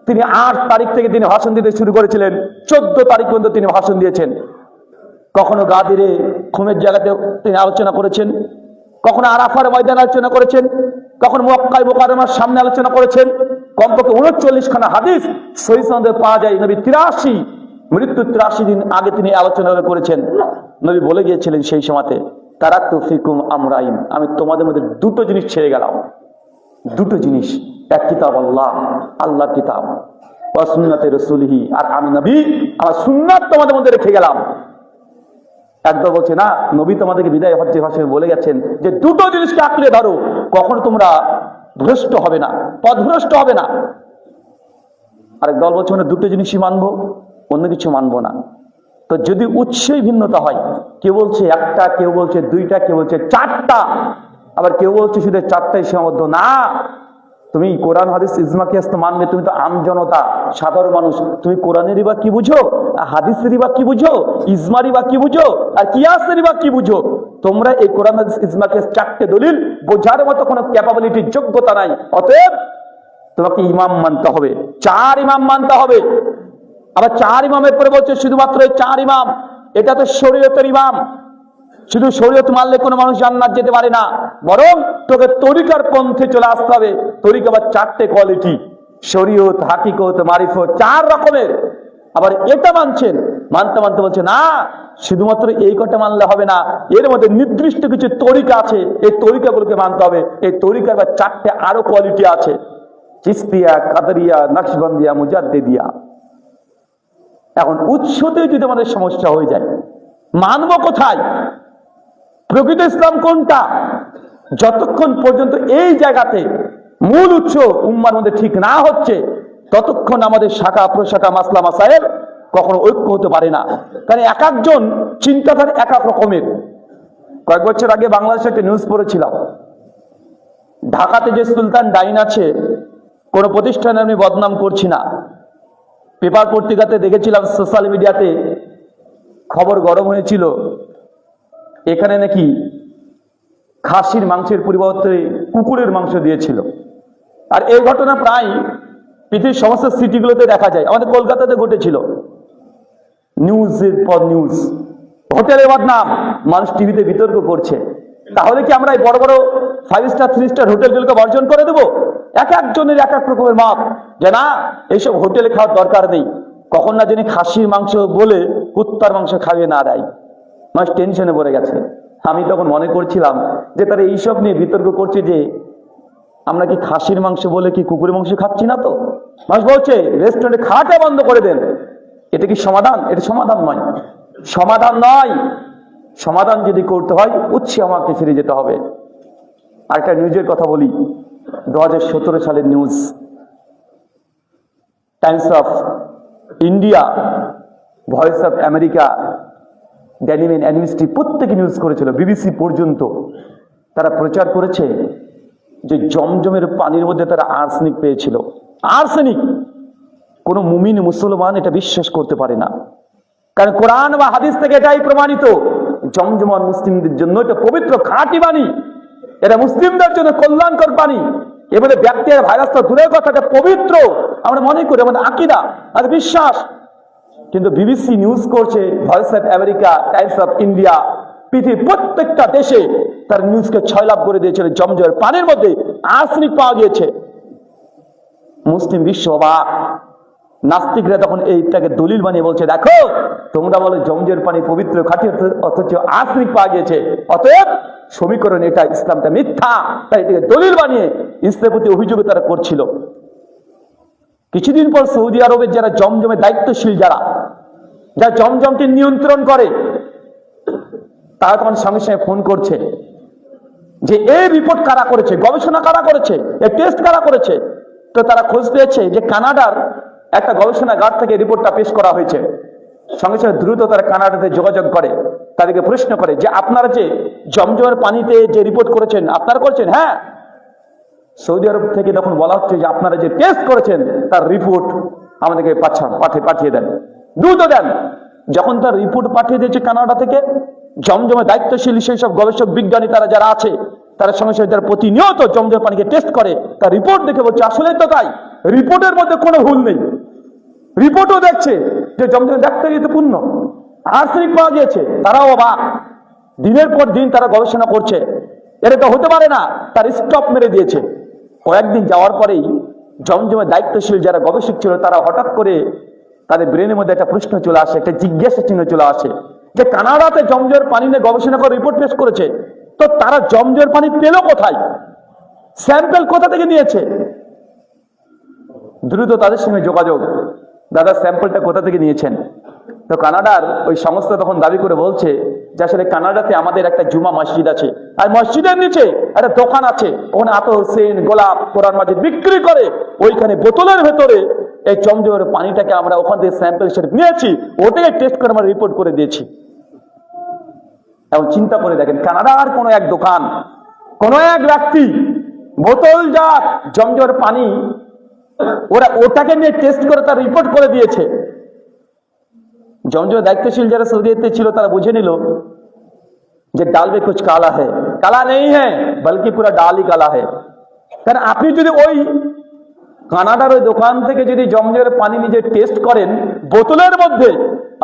Speaker 1: তিনি 8 তারিখ থেকে তিনি ভাষণ দিতে শুরু করেছিলেন, 14 তারিখ পর্যন্ত তিনি ভাষণ দিয়েছেন। কখনো গাদিরে খুমের জায়গাতে তিনি আলোচনা করেছেন, কখনো আরাফার ময়দানে আলোচনা করেছেন, কখনো মক্কা মুকাররমার সামনে আলোচনা করেছেন। কমপক্ষে 39 খানা হাদিস সহিহ সনদে পাওয়া যায়। নবী মৃত্যু 83 দিন আগে তিনি আলোচনা করেছেন। নবী বলে গিয়েছিলেন সেই সময়তে, তারাকতু ফিকুম আমরাইন, আমি তোমাদের মধ্যে দুটো জিনিস ছেড়ে গেলাম। দুটো জিনিস, এক কিতাব আল্লাহ, আল্লাহর কিতাব, ওয়া সুন্নাতে রাসূলিহি, আর আমি নবী আমার সুন্নাত তোমাদের মধ্যে রেখে গেলাম। একদল বলছে না, নবী তোমাদেরকে বিদায় হজ্জের ভাষণে বলে গেছেন যে দুটো জিনিসকে আঁকড়ে ধরো, কখনো তোমরা ভ্রষ্ট হবে না, পথভ্রষ্ট হবে না। আরেক দল বলছে মানে দুটো জিনিসই মানবো, অন্য কিছু মানবো না। তো যদি উৎসই ভিন্নতা হয়, কেউ বলছে একটা, কেউ বলছে দুইটা, কেউ বলছে চারটা, আবার কেউ বলছে শুধু চারটাই সীমাবদ্ধ না। তুমি কোরআন হাদিস ইজমা কিয়াস তো মানবে, তুমি তো আম জনতা, সাধারণ মানুষ, তুমি কোরআনেরই বা কি বুঝো, হাদিসেরই বা কি বুঝো, ইজমারই বা কি বুঝো, আর কিয়াসেরই বা কি বুঝো? তোমরা এই কোরআন হাদিস ইজমা কিয়াস চারটে দলিল বোঝার মতো কোনো ক্যাপাবিলিটি, যোগ্যতা নাই। অতএব তোমাকে ইমাম মানতে হবে, 4 ইমাম মানতে হবে। আবার 4 ইমামের পরে বলছে শুধুমাত্র এই 4 ইমাম, এটা তো শরীয়তের ইমাম। শুধু শরীয়ত মানলে কোনো মানুষ জান্নাত যেতে পারে না, বরং তোকে তরিকার পন্থে চলে আসতে হবে। তরিকা আবার 4টে কোয়ালিটি, শরীয়ত, হাকিকত, মারিফত, 4 রকমের। আবার এটা মানতে বলছে না, শুধুমাত্র এই কটা মানলে হবে না, এর মধ্যে নির্দিষ্ট কিছু তরিকা আছে, এই তরিকাগুলোকে মানতে হবে। এই তরিকা আবার 4টে আরো কোয়ালিটি আছে, চিশতিয়া, কাদরিয়া, নকশবন্দিয়া, মুজাদ্দিদিয়া। এখন উৎসতে যদি আমাদের সমস্যা হয়ে যায়, মানব কোথায়? প্রকৃত ইসলাম কোনটা? যতক্ষণ পর্যন্ত এই জায়গাতে মূল উৎস উম্মার মধ্যে ঠিক না হচ্ছে, ততক্ষণ আমাদের শাখা প্রশাখা, মাসলা মাসায়েল কখনো ঐক্য হতে পারে না। কারণ এক একজন চিন্তাধারা এক এক রকমের। কয়েক বছর আগে বাংলাদেশে একটা নিউজ পড়েছিলাম, ঢাকাতে যে সুলতান ডাইন আছে, কোন প্রতিষ্ঠানে আমি বদনাম করছি না, পেপার পত্রিকাতে দেখেছিলাম, সোশ্যাল মিডিয়াতে খবর গরম হয়েছিল, এখানে নাকি খাসির মাংসের পরিবর্তে কুকুরের মাংস দিয়েছিল। আর এই ঘটনা প্রায় পৃথিবীর সমস্ত সিটিগুলোতে দেখা যায়। আমাদের কলকাতাতে ঘটেছিল। নিউজের পর নিউজ, হোটেলের বদনাম, মানুষ টিভিতে বিতর্ক করছে। তাহলে কি আমরা এই বড় বড় 5 স্টার 3 স্টার হোটেলগুলোকে বর্জন করে দেবো? এক একজনের এক এক রকমের মত, যে না এইসব হোটেলে খাওয়ার দরকার নেই। কখন না জানি খাসির মাংস বলে কুত্তার মাংস খাইয়ে না দেয়, মানুষ টেনশনে পড়ে গেছে। আমি তখন মনে করছিলাম যে তারা এইসব নিয়ে বিতর্ক করছে যে আমরা কি খাসির মাংস বলে কি কুকুরের মাংস খাচ্ছি না? তো মানুষ বলছে রেস্টুরেন্টে খাওয়াটা বন্ধ করে দেন। এটা কি সমাধান? এটা সমাধান নয়, সমাধান নয়। সমাধান যদি করতে হয় উৎসে আমাকে ফিরে যেতে হবে। আরেকটা নিউজের কথা বলি, 2017 সালের news, Times of India, Voice of America, ড্যানিমেন অ্যানিমিস্টি প্রত্যেকে নিউজ করেছিল, বিবিসি পর্যন্ত। তারা প্রচার করেছে যে জমজমের পানির মধ্যে তারা আর্সেনিক পেয়েছিল। আর্সেনিক! কোন মুমিন মুসলমান এটা বিশ্বাস করতে পারে না, কারণ কোরআন বা হাদিস থেকে এটাই প্রমাণিত। জমজমান মুসলিমদের জন্য এটা পবিত্র খাঁটি পানি, এটা মুসলিমদের জন্য কল্যাণকর পানি। এবারে ব্যাকটেরিয়া, ভাইরাস তো দূরের কথা, এটা পবিত্র আমরা মনে করি, আমাদের আকীদা আর বিশ্বাস। কিন্তু বিবিসি নিউজ করছে, voice of America, Times of India, পৃথিবীর প্রত্যেকটা দেশে তার নিউজকে 6 লাভ করে দিয়েছিল। জমজমের পানির মধ্যে আর্সেনিক পাওয়া গিয়েছে। মুসলিম বিশ্ব অবাক। নাস্তিকরা তখন এইটাকে দলিল বানিয়ে বলছে, দেখো তোমরা বলো জমজমের পানি পবিত্র খাঁটি, অথচ আর্সেনিক পাওয়া গিয়েছে, অতএব সমীকরণ এটা, ইসলামটা মিথ্যা। তাই এটাকে দলিল বানিয়ে ইসলামের প্রতি অভিযোগ তারা করছিল। কিছুদিন পর সৌদি আরবের যারা জমজমের দায়িত্বশীল, যারা জমজমকে নিয়ন্ত্রণ করে, তারা তখন সঙ্গে সঙ্গে ফোন করছে যে এই রিপোর্ট কারা করেছে, গবেষণা কারা করেছে, এই টেস্ট কারা করেছে। তো তারা খোঁজ পেয়েছে যে কানাডার একটা গবেষণাগার থেকে রিপোর্টটা পেশ করা হয়েছে। সঙ্গে সঙ্গে দ্রুত তারা কানাডাতে যোগাযোগ করে, তাদেরকে প্রশ্ন করে যে আপনারা যে জমজমের পানিতে যে রিপোর্ট করেছেন আপনারা করেছেন? হ্যাঁ। সৌদি আরব থেকে তখন বলা হচ্ছে যে আপনারা যে টেস্ট করেছেন তার রিপোর্ট আমাদেরকে পাঠিয়ে দেন, দ্রুত দেন। যখন তার রিপোর্ট পাঠিয়ে দিয়েছে কানাডা থেকে, জমজমের দায়িত্বশীল সেই সব গবেষক বিজ্ঞানী তারা যারা আছে তারা সঙ্গে সঙ্গে তারা প্রতিনিয়ত জমজমের পানিকে টেস্ট করে, তার রিপোর্ট দেখে বলছে আসলে তো তাই, রিপোর্টের মধ্যে কোনো ভুল নেই। রিপোর্টও দেখছে যে জমজমের ব্যাকটেরিয়াতে পূর্ণ, আর্সেনিক পাওয়া গিয়েছে। তারাও অবাক, দিনের পর দিন তারা গবেষণা করছে, এটা তো হতে পারে না, তার স্টপ মেরে দিয়েছে। কয়েকদিন যাওয়ার পরেই জমজমের দায়িত্বশীল যারা গবেষক ছিল তারা হঠাৎ করে তাদের ব্রেনের মধ্যে একটা প্রশ্ন চলে আসে, একটা জিজ্ঞাসা চিহ্ন চলে আসে যে কানাডাতে জমজমের পানি নিয়ে গবেষণা করে রিপোর্ট পেশ করেছে, তো তারা জমজমের পানি পেল কোথায়, স্যাম্পল কোথা থেকে নিয়েছে? দ্রুত তাদের সঙ্গে যোগাযোগ, দাদা স্যাম্পলটা কোথা থেকে নিয়েছেন? তো কানাডার ওই সংস্থা তখন দাবি করে বলছে যে আসলে কানাডাতে আমাদের একটা জুমা মসজিদ আছে, আর মসজিদের নিচে একটা দোকান আছে, ওখানে আতর, সেন্ট, গোলাপ, কোরআন মাজিদ বিক্রি করে, ওইখানে বোতলের ভেতরে এই জমজমের পানিটাকে আমরা ওখান থেকে স্যাম্পল হিসেবে নিয়েছি, ওটাকে টেস্ট করে আমরা রিপোর্ট করে দিয়েছি। এখন চিন্তা করে দেখেন, কানাডার কোনো এক দোকান, কোনো এক ব্যক্তি বোতলজাত জমজমের পানি ওরা ওটাকে নিয়ে টেস্ট করে তার রিপোর্ট করে দিয়েছে। জমজমের দায়িত্বশীল যারা সৌদিতে ছিল তারা বুঝে নিল যে ডাল মে কুছ কালা है, কালা নেই है বলকি পুরা ডালই কালা है। কারণ আপনি যদি ওই কানাডার ওই দোকান থেকে যদি জমজমের পানি নিজে টেস্ট করেন বোতলের মধ্যে,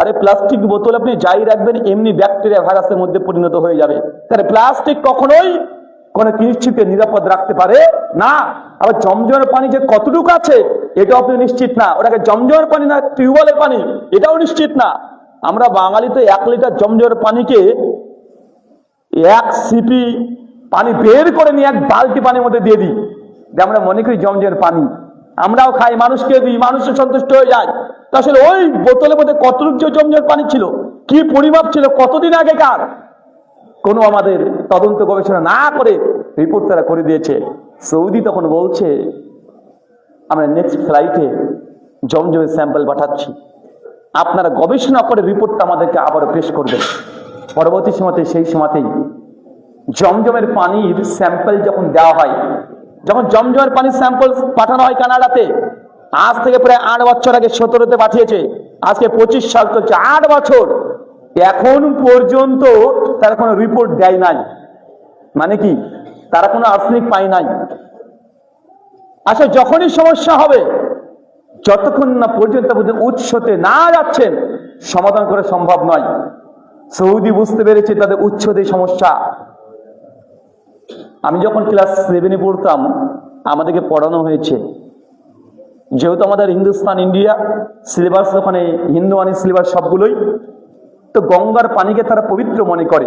Speaker 1: আরে প্লাস্টিক বোতল আপনি যাই রাখবেন এমনি ব্যাকটেরিয়া ভাইরাসের মধ্যে পরিণত হয়ে যাবে। কারণ প্লাস্টিক কখনোই কোন জিনিসকে নিরাপদ রাখতে পারে না। আবার জমজমের পানি যে কতটুকু আছে এটাও আপনি নিশ্চিত না, ওটাকে জমজমের পানি না টিউবওয়েলের পানি এটাও নিশ্চিত না। আমরা বাঙালি তো 1 লিটার জমজমের পানিকে 1 সিপি পানি বের করে নিয়ে 1 বালতি পানির মধ্যে দিয়ে দিই, আমরা মনে করি জমজমের পানি, আমরাও খাই, মানুষকে দিই, মানুষের সন্তুষ্ট হয়ে যায়। তো আসলে ওই বোতলের মধ্যে কতটুকু জমজমের পানি ছিল, কি পরিমাপ ছিল, কতদিন আগেকার, কোনো আমাদের তদন্ত গবেষণা না করে রিপোর্ট তারা করে দিয়েছে। সৌদি তখন বলছে আমরা নেক্সট ফ্লাইটে জমজমের স্যাম্পল পাঠাচ্ছি, আপনারা গবেষণা করে রিপোর্টটা আমাদেরকে আবার পেশ করবেন। পরবর্তী সময়তে সেই সময়তেই জমজমের পানির স্যাম্পল যখন দেওয়া হয়, যখন জমজমের পানির স্যাম্পল পাঠানো হয় কানাডাতে, আজ থেকে প্রায় 8 বছর আগে 17তে পাঠিয়েছে, আজকে 25 সাল চলছে, 8 বছর এখন পর্যন্ত তারা কোনো রিপোর্ট দেয় নাই। মানে কি, তারা কোনো আর্সেনিক পায় নাই। আসলে যখনই সমস্যা হবে, যতক্ষণ না পর্যন্ত উৎসতে না যাচ্ছেন সমাধান করা সম্ভব নয়। সৌদি বুঝতে পেরেছে তাদের উৎসতে সমস্যা। আমি যখন ক্লাস 7-এ পড়তাম আমাদেরকে পড়ানো হয়েছে, যেহেতু আমাদের হিন্দুস্তান ইন্ডিয়া সিলেবাস, ওখানে হিন্দু মানে সিলেবাস সবগুলোই, তো গঙ্গার পানিকে তারা পবিত্র মনে করে,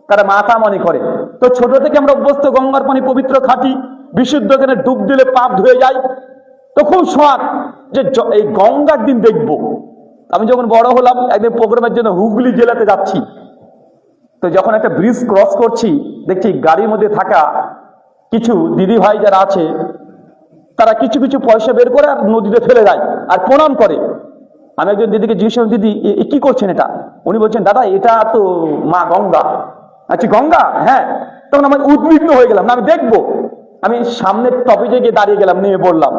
Speaker 1: তারা মাতা মনে করে। তো ছোট থেকে আমরা অভ্যস্ত, গঙ্গার পানি পবিত্র, খাঁটি, বিশুদ্ধ, এখানে ডুব দিলে পাপ ধুয়ে যায়। তো খুব শখ যে এই গঙ্গার দিন দেখবো। আমি যখন বড় হলাম একদিন প্রোগ্রামের জন্য হুগলি জেলাতে যাচ্ছি, তো যখন একটা ব্রিজ ক্রস করছি দেখছি গাড়ির মধ্যে থাকা কিছু দিদি ভাই যারা আছে তারা কিছু কিছু পয়সা বের করে আর নদীতে ফেলে দেয় আর প্রণাম করে। আমি একজন দিদিকে জিজ্ঞেস করলাম, দিদি কি করছেন এটা? উনি বলছেন, দাদা এটা তো মা গঙ্গা। আচ্ছা গঙ্গা? হ্যাঁ। তখন আমি উদ্বিগ্ন হয়ে গেলাম, না আমি দেখবো। আমি সামনের টপিকে গিয়ে দাঁড়িয়ে গেলাম, নেমে পড়লাম।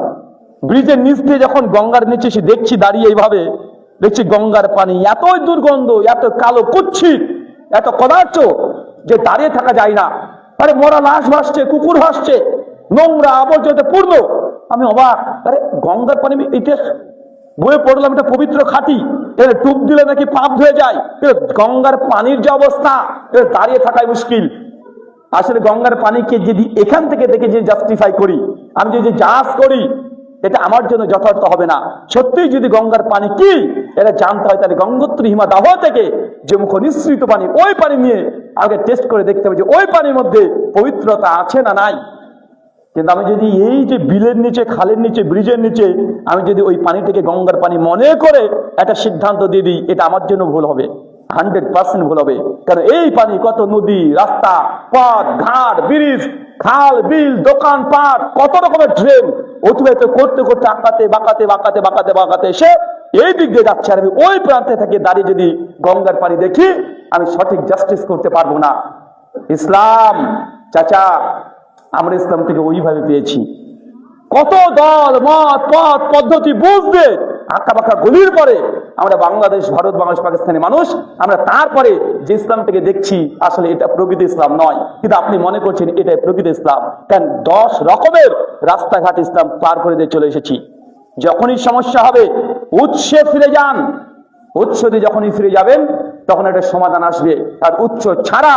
Speaker 1: ব্রিজের নিচ দিয়ে যখন গঙ্গার নিচে এসে দেখছি দাঁড়িয়ে এইভাবে দেখছি গঙ্গার পানি এতই দুর্গন্ধ, এত কালো কুচ্ছিত, এত পদার্থ যে দাঁড়িয়ে থাকা যায় না। আরে মরা লাশ ভাসছে, কুকুর ভাসছে, নোংরা আবর্জনাতে পূর্ণ। আমি অবাক, আরে গঙ্গার পানি এটা বয়ে পড়লাম, এটা পবিত্র খাঁটি, এটা ডুব দিলে নাকি পাপ ধুয়ে যায়। গঙ্গার পানির যে অবস্থা, এটা দাঁড়িয়ে থাকাই মুশকিল। আসলে গঙ্গার পানিকে যদি এখান থেকে দেখে যে জাস্টিফাই করি, আমি যদি জাজ করি, এটা আমার জন্য যথার্থ হবে না। সত্যিই যদি গঙ্গার পানি কি এটা জানতে হয়, তাহলে গঙ্গোত্রী হিমা দাহ থেকে যে মুখ নিঃসৃত পানি, ওই পানি নিয়ে আগে টেস্ট করে দেখতে হবে যে ওই পানির মধ্যে পবিত্রতা আছে না নাই। কিন্তু আমি যদি এই যে বিলের নিচে, খালের নিচে, ব্রিজের নিচে আমি যদি ওই পানিটাকে গঙ্গার পানি মনে করে একটা সিদ্ধান্ত দিয়ে দিই, এটা আমার জন্য ভুল হবে। 100% ভুল হবে। কারণ এই পানি কত নদী, রাস্তা, পথ, ঘাট, ব্রিজ, খাল, বিল, দোকান পাট, কত রকমের ড্রেন অতিবাহিত করতে করতে আঁকাতে বাঁকাতে বাঁকাতে বাঁকাতে বাঁকাতে এসে এই দিক দিয়ে যাচ্ছে। আর আমি ওই প্রান্তে থেকে দাঁড়িয়ে যদি গঙ্গার পানি দেখি, আমি সঠিক জাস্টিস করতে পারবো না। ইসলাম চাচা, আমরা ইসলাম থেকে ওইভাবে পেয়েছি। কত দল মত পথ পদ্ধতি বুঝবে আঁকা বাঁকা গলির পরে আমরা বাংলাদেশ, ভারত, বাংলাদেশ, পাকিস্তানি মানুষ, আমরা তারপরে যে ইসলামটাকে দেখছি আসলে এটা প্রকৃত ইসলাম নয়, কিন্তু আপনি মনে করছেন এটাই প্রকৃত ইসলাম। কারণ 10 রকমের রাস্তাঘাট ইসলাম পার করে দিয়ে চলে এসেছি। যখনই সমস্যা হবে উৎসে ফিরে যান। উৎস দিয়ে যখনই ফিরে যাবেন তখন একটা সমাধান আসবে। আর উৎস ছাড়া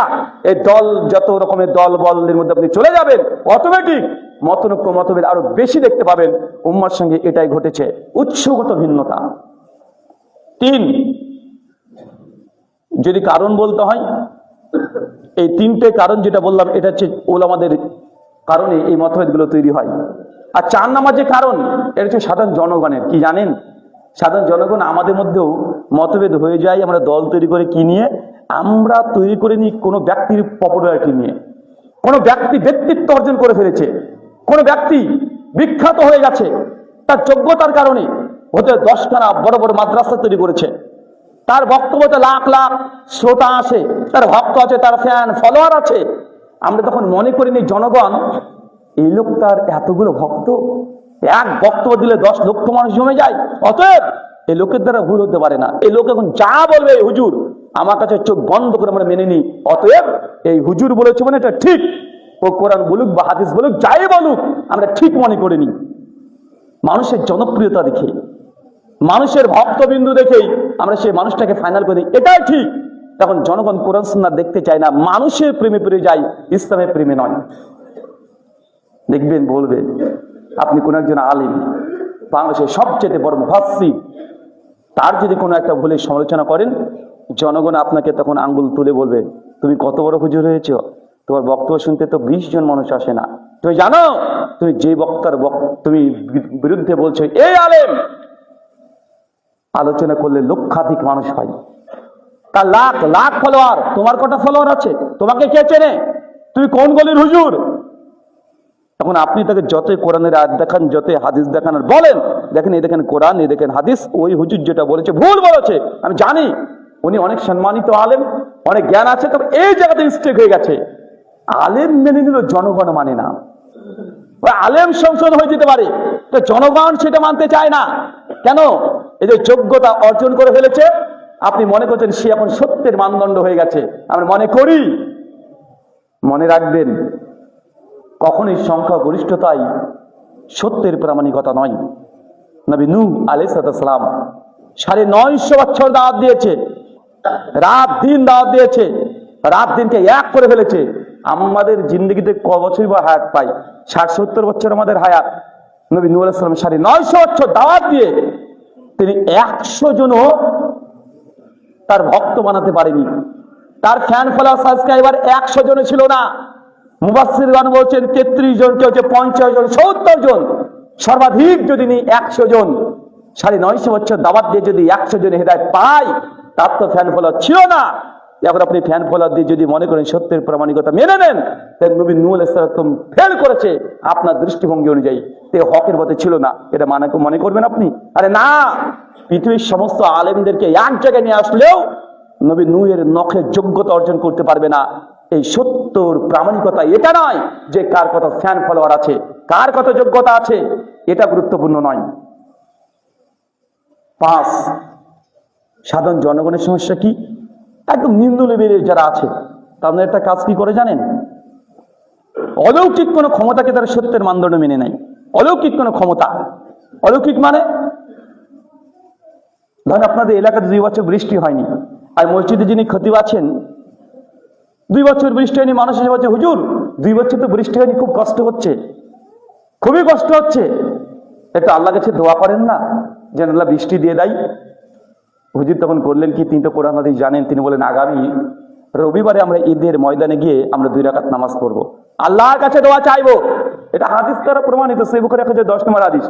Speaker 1: এই দল, যত রকমের দল বলের মধ্যে আপনি চলে যাবেন, অটোমেটিক মতনৈক্য মতভেদ আরো বেশি দেখতে পাবেন। উম্মার সঙ্গে এটাই ঘটেছে, উৎসগত ভিন্নতা। 3, যদি কারণ বলতে হয়, এই 3টে কারণ যেটা বললাম এটা হচ্ছে ওলামাদের কারণে এই মতভেদগুলো তৈরি হয়। আর 4 নাম্বার যে কারণ, এটা হচ্ছে সাধারণ জনগণের। কি জানেন, সাধারণ জনগণ আমাদের মধ্যেও মতভেদ হয়ে যায়। আমরা দল তৈরি করে কি নিয়ে? আমরা তৈরি করে নিই কোনো ব্যক্তির পপুলারিটি নিয়ে। কোনো ব্যক্তি ব্যক্তিত্ব অর্জন করে ফেলেছে, কোনো ব্যক্তি বিখ্যাত হয়ে গেছে তার যোগ্যতার কারণে, হতে 10খানা বড় বড় মাদ্রাসা তৈরি করেছে, তার বক্তব্যতে লাখ লাখ শ্রোতা আসে, তার ভক্ত আছে, তার ফ্যান ফলোয়ার আছে। আমরা তখন মনে করিনি জনগণ, এই লোকটার এতগুলো ভক্ত, এক বক্তব্য দিলে 10 লক্ষ মানুষ জমে যায়, অতএব এই লোকের দ্বারা ভুল হতে পারে না। এই লোক এখন যা বলবে এই হুজুর, আমার কাছে চোখ বন্ধ করে আমরা মেনে নিই, অতএব এই হুজুর বলেছে মানে এটা ঠিক। ও কোরআন বলুক বা হাদিস বলুক, যাই বলুক, আমরা ঠিক মনে করে নিই। মানুষের জনপ্রিয়তা দেখে, মানুষের ভক্তবিন্দু দেখেই আমরা সেই মানুষটাকে ফাইনাল করে দিই এটাই ঠিক। তখন জনগণ কোরআন সুন্নাহ দেখতে চায় না, মানুষের প্রেমে পড়ে যায়, ইসলামের প্রেমে নয়। দেখবেন, বলবেন আপনি কোন একজন আলিম, বাংলাদেশের সবচেয়ে বড় মুফাসসির, তার যদি কোনো একটা ভুলের সমালোচনা করেন, জনগণ আপনাকে তখন আঙ্গুল তুলে বলবে, তুমি কত বড় হুজুর হয়েছ, তোমার বক্তব্য শুনতে তো 20 জন মানুষ আসে না। তুমি জানো তুমি যে বক্তার তুমি বিরুদ্ধে বলছো এই আলেম, আলোচনা করলে লক্ষাধিক মানুষ হয়, তার লাখ লাখ ফলোয়ার। তোমার কটা ফলোয়ার আছে? তোমাকে কে চেনে? তুমি কোন গলির হুজুর? তখন আপনি তাকে যতই কোরআনের আয়াত দেখান, যতই হাদিস দেখান, আর বলেন দেখেন এই দেখেন কোরআন, এই দেখেন হাদিস, ওই হুজুর যেটা বলেছে ভুল বলেছে, আমি জানি উনি অনেক সম্মানিত আলেম, অনেক জ্ঞান আছে, তবে এই জায়গাতে মিস্টেক হয়ে গেছে। আলেম মেনে নিল, জনগণ মানে না। আলেম সংশোধন হয়ে যেতে পারে, তো জনগণ সেটা মানতে চায় না। কেন? এই যে যোগ্যতা অর্জন করে ফেলেছে, আপনি মনে করছেন সে এখন সত্যের মানদণ্ড হয়ে গেছে। আমরা মনে করি, মনে রাখবেন কখনোই সংখ্যা গরিষ্ঠতাই সত্যের প্রামাণিকতা নয়। নবী নূহ আলাইহিস সালাম 950 বছর দাওয়াত দিয়েছে, রাত দিন দাওয়াত দিয়েছে, রাত দিনকে এক করে ফেলেছে। আমাদের জিন্দগিতে ক বছর বা হায়াত পাই? 60-70 বছর আমাদের হায়াত। নবী নূহ আলাইহিস সালাম 950 বছর দাওয়াত দিয়ে তিনি 100 জনও তার ভক্ত বানাতে পারেনি। তার ফ্যান ফলোয়ার সাবস্ক্রাইবার 100 জন ছিল না। মুফাসসিরগণ বলছেন 33 জন, কেউ 50 জন, 70 জন, সর্বাধিক যদি নি 100 জন। 950 বছর দাওয়াত দিয়ে যদি 100 জন হেদায়েত পায়, তার তো ফ্যান ফলোয়ার ছিল না। এখন আপনি ফ্যান ফলোয়ার দিয়ে যদি মনে করেন সত্যের প্রামাণিকতা মেনে নেন, তাহলে নবী নূহ আলাইহিস সালাম ফেল করেছে আপনার দৃষ্টিভঙ্গি অনুযায়ী, তে হকের পথে ছিল না, এটা মনে করবেন আপনি? আরে না, পৃথিবীর সমস্ত আলেমদেরকে এক জায়গায় নিয়ে আসলেও নবী নূহের নখের যোগ্যতা অর্জন করতে পারবে না। এই সত্যর প্রামাণিকতা এটা নয় যে কার কত ফ্যান ফলোয়ার আছে, কার কত যোগ্যতা আছে, এটা গুরুত্বপূর্ণ নয়। 5, সাধারণ জনগণের সমস্যা কি? একদম নিম্ন লেভেলের যারা আছে, তাদের একটা কাজ কি করে জানেন? অলৌকিক কোনো ক্ষমতাকে তারা সত্যের মানদণ্ড মেনে নেয়। অলৌকিক কোনো ক্ষমতা, অলৌকিক মানে ধরেন আপনাদের এলাকাতে 2 বছর বৃষ্টি হয়নি, আর মসজিদে যিনি খতিব আছেন 2 বছর বৃষ্টি হয়নি, মানুষ এসে বলছে হুজুর 2 বছর তো বৃষ্টি হয়নি, খুব কষ্ট হচ্ছে, খুবই কষ্ট হচ্ছে, একটু আল্লাহ কাছে দোয়া করেন না যেন আল্লাহ বৃষ্টি দিয়ে দেয়। হুজুর তখন করলেন কি, তিনি তো কোরআন হাদিস জানেন, তিনি বলেন আগামী রবিবারে আমরা ঈদের ময়দানে গিয়ে আমরা 2 রাকাত নামাজ পড়বো, আল্লাহর কাছে দোয়া চাইবো। এটা হাদিস দ্বারা প্রমাণিত, সহিহ বুখারী 1010 নম্বর হাদিস।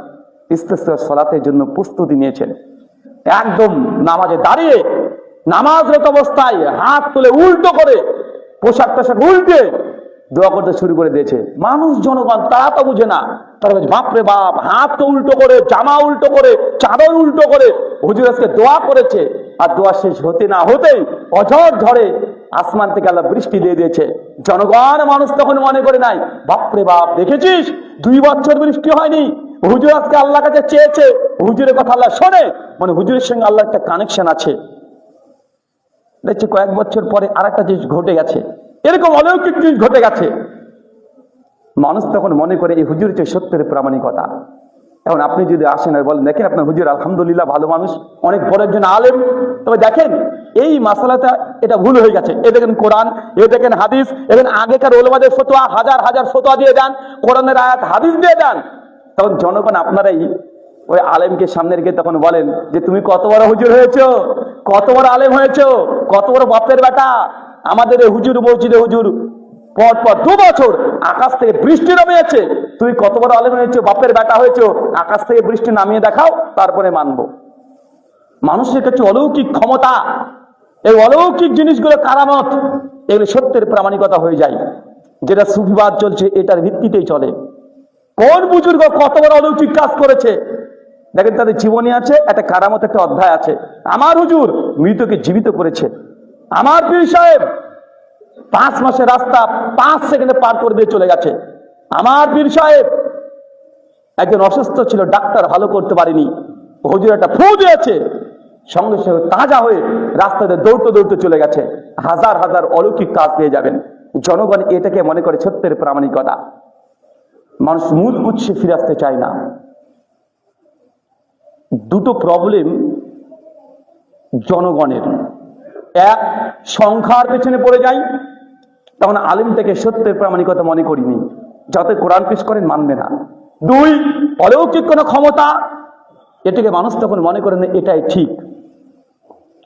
Speaker 1: ইস্তিসকার সালাতের জন্য প্রস্তুতি নিয়েছেন, একদম নামাজে দাঁড়িয়ে নামাজরত অবস্থায় হাত তুলে উল্টো করে পোশাক টোশাক উল্টে দোয়া করতে শুরু করে দিয়েছে। মানুষ জনগণ তারা তো বুঝে না, তারা বলছে বাপরে বাপ, হাত তো উল্টো করে, জামা উল্টো করে, চাদর উল্টো করে হুজুর আজকে দোয়া করেছে। আর দোয়া শেষ হতে না হতেই অঝড় ঝড়ে আসমান থেকে আল্লাহ বৃষ্টি দিয়ে দিয়েছে। জনগণ মানুষ তখন মনে করে নাই, বাপরে বাপ দেখেছিস 2 বছর বৃষ্টি হয়নি, হুজুর আজকে আল্লাহ কাছে চেয়েছে, হুজুরের কথা আল্লাহ শোনে, মানে হুজুরের সঙ্গে আল্লাহ একটা কানেকশন আছে। দেখছি কয়েক বছর পরে আর একটা জিনিস ঘটে গেছে, এরকম অলৌকিক জিনিস ঘটে গেছে। মানুষ তখন মনে করে এই হুজুর হচ্ছে সত্যের প্রামাণিকতা। এখন আপনি যদি আসেন আর বলেন দেখেন আপনার হুজুর আলহামদুলিল্লাহ ভালো মানুষ, অনেক বড় একজন আলেম, তবে দেখেন এই মাসালাটা এটা ভুল হয়ে গেছে, এ দেখেন কোরআন, এ দেখেন হাদিস, এখানে আগেকার ওলামাদের ফতোয়া হাজার হাজার ফতোয়া দিয়ে দেন, কোরআনের আয়াত হাদিস দিয়ে দেন। তখন জনগণ আপনারাই ওই আলেমকে সামনে রেখে তখন বলেন যে তুমি কত বড় হুজুর হয়েছো, কত বড় আলেম হয়েছো, কত বড় বাপের বেটা। আমাদের এই হুজুর মসজিদে হুজুর পর পর 2 বছর আকাশ থেকে বৃষ্টি নামিয়েছে, তুমি কত বড় আলেম হয়েছো, বাপের বেটা হয়েছো, আকাশ থেকে বৃষ্টি নামিয়ে দেখাও তারপরে মানবো। মানুষের কাছে অলৌকিক ক্ষমতা, এই অলৌকিক জিনিসগুলো কারামত, এগুলো সত্যের প্রামাণিকতা হয়ে যায়। যেটা সুফিবাদ চলছে এটার ভিত্তিতেই চলে। কোন বুজুর্গ কত বড় অলৌকিক কাজ করেছে দেখেন, তাদের জীবনী আছে, একটা কারামত একটা অধ্যায় আছে। আমার হুজুর মৃতকে জীবিত করেছে, আমার পীর সাহেব 5 মাসের রাস্তা 5 সেকেন্ডে পার করে দিয়ে চলে গেছে, আমার পীর সাহেব একজন অসুস্থ ছিল, ডাক্তার ভালো করতে পারেনি, হুজুর একটা ফু দিয়েছে, সঙ্গে সঙ্গে তাজা হয়ে রাস্তাতে দৌড়তে দৌড়তে চলে গেছে। হাজার হাজার অলৌকিক কাজ পেয়ে যাবেন। জনগণ এটাকে মনে করে সত্যের প্রামাণিকতা। মানুষ মূল উৎসে ফিরে আসতে চায় না। দুটো প্রবলেম জনগণের, এক সংখ্যার পেছনে পড়ে যায়, তখন আলেমটাকে সত্যের প্রামাণিকতা মনে করিনি, যাতে কোরআন পেশ করেন মানবে না। 2 অলৌকিক কোন ক্ষমতা, এটাকে মানুষ তখন মনে করেন এটাই ঠিক।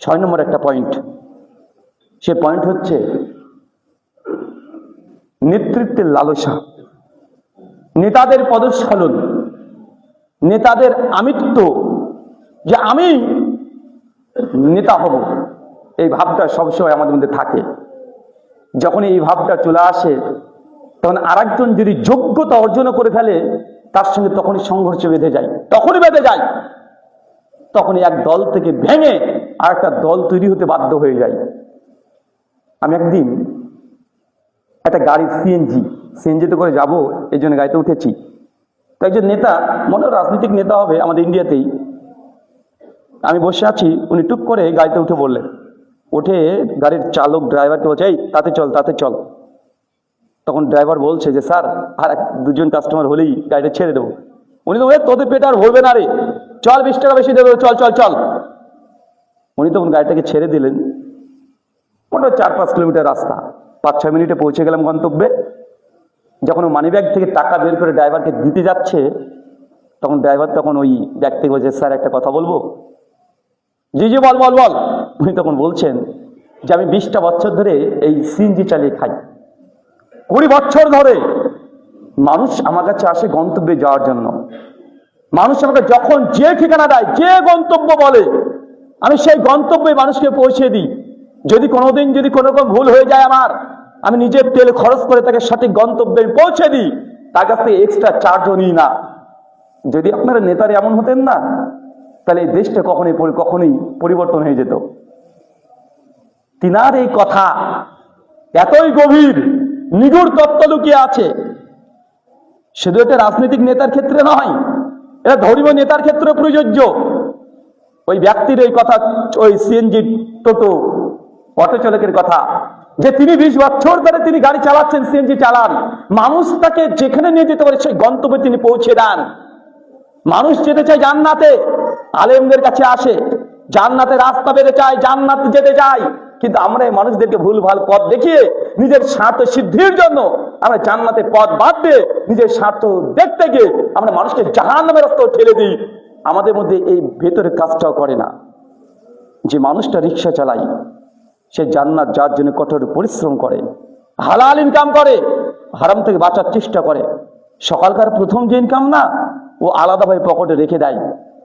Speaker 1: 6 নম্বর একটা পয়েন্ট, সে পয়েন্ট হচ্ছে নেতৃত্বের লালসা, নেতাদের পদস্খলন, নেতাদের আমিত্ব, যে আমি নেতা হব, এই ভাবটা সবসময় আমাদের মধ্যে থাকে। যখন এই ভাবটা চলে আসে তখন আরেকজন যদি যোগ্যতা অর্জন করে ফেলে তার সঙ্গে তখনই সংঘর্ষ বেঁধে যায়, তখনই এক দল থেকে ভেঙে আর একটা দল তৈরি হতে বাধ্য হয়ে যায়। আমি একদিন একটা গাড়ি সিএনজিতে করে যাব, এই জন্য গাড়িতে উঠেছি। তো একজন নেতা, মনে রাজনৈতিক নেতা হবে আমাদের ইন্ডিয়াতেই, আমি বসে আছি, উনি টুক করে গাড়িতে উঠে বললেন, উঠে গাড়ির চালক ড্রাইভারকে বলছে এই তাতে চল। তখন ড্রাইভার বলছে যে স্যার আর 2জন কাস্টমার হলেই গাড়িটা ছেড়ে দেবো। উনি তো তোদের পেট আর ভরবে না রে, চল 20 টাকা বেশি দেবে, চল। উনি তখন গাড়িটাকে ছেড়ে দিলেন। মোটামুটি 4-5 কিলোমিটার রাস্তা, 5-6 মিনিটে পৌঁছে গেলাম গন্তব্যে। যখন মানিব্যাগ থেকে টাকা বের করে ড্রাইভারকে দিতে যাচ্ছে, তখন ড্রাইভার তখন ওই ব্যাগ থেকে বলছে স্যার একটা কথা বলবো। জি বল। উনি তখন বলছেন যে আমি 20টা বছর ধরে এই সিএনজি চালিয়ে খাই, 20 বছর ধরে মানুষ আমার কাছে আসে গন্তব্যে যাওয়ার জন্য। মানুষ আমাকে যখন যে ঠিকানা দেয়, যে গন্তব্য বলে, আমি সেই গন্তব্যে মানুষকে পৌঁছে দিই। যদি কোনোদিন যদি কোনো রকম ভুল হয়ে যায় আমার, আমি নিজের তেল খরচ করে তাকে সঠিক গন্তব্যে পৌঁছে দিই, তার কাছ থেকে এক্সট্রা চার্জও নিই না। যদি আপনারা নেতারা এমন হতেন না, তাহলে এই দেশটা কখনোই পরিবর্তন হয়ে যেত। তিনার এই কথা এতই গভীর, নিগুড় তত্ত্ব লুকিয়ে আছে। শুধু এটা রাজনৈতিক নেতার ক্ষেত্রে নয়, এটা ধর্মীয় নেতার ক্ষেত্রে প্রযোজ্য। ওই ব্যক্তির এই কথা, ওই সিএনজি টোটো অটো চালকের কথা, যে তিনি 20 বছর ধরে তিনি গাড়ি চালাচ্ছেন, সিএনজি চালান, মানুষ তাকে যেখানে নিয়ে যেতে পারে সেই গন্তব্যে তিনি পৌঁছে দেন। মানুষ যেতে চায় জান্নাতে, আলেমদের কাছে আসে, জান্নাতে রাস্তা পেতে চায়, জান্নাত যেতে চায়, কিন্তু আমরা এই মানুষদেরকে ভুলভাল পথ দেখিয়ে নিজের স্বার্থ সিদ্ধির জন্য আমরা জান্নাতের পথ বাদ দিয়ে নিজের স্বার্থ দেখতে গিয়ে আমরা মানুষকে জাহান্নামের রাস্তায় ঠেলে দিই। আমাদের মধ্যে এই ভেতরের কাজটাও করে না। যে মানুষটা রিক্সা চালায়, সে জান্নাত যার জন্য কঠোর পরিশ্রম করে, হালাল ইনকাম করে, হারাম থেকে বাঁচার চেষ্টা করে। সকালকার প্রথম যে ইনকাম না, ও আলাদাভাবে পকেটে রেখে দেয়,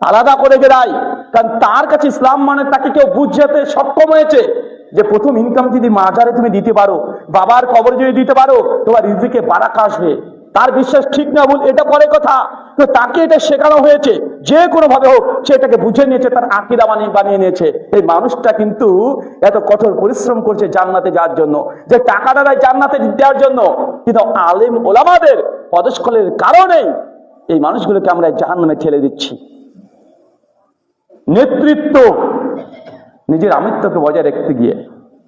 Speaker 1: আলাদা করে রেখে দেয়, কারণ তার কাছে ইসলাম মানে তাকে কেউ বুঝাতে সক্ষম হয়েছে যে প্রথম ইনকাম যদি মাজারে তুমি দিতে পারো, বাবার কবর যদি দিতে পারো, তোমার রিজিকে বারাকা আসবে। তার বিশ্বাস ঠিক না ভুল এটা পরে কথা, তো তাকে এটা শেখানো হয়েছে, যে কোনো ভাবে হোক সে এটাকে বুঝে নিয়েছে, তার আকীদা বানিয়ে নিয়েছে। এই মানুষটা কিন্তু এত কঠোর পরিশ্রম করছে জান্নাতে যাওয়ার জন্য, যে টাকাটা দেয় জান্নাতে দেওয়ার জন্য, কিন্তু আলেম ওলামাদের পদস্খলের কারণে এই মানুষগুলোকে আমরা জাহান্নামে ঠেলে দিচ্ছি। নেতৃত্ব নিজের আমিত্বকে বজায় রাখতে গিয়ে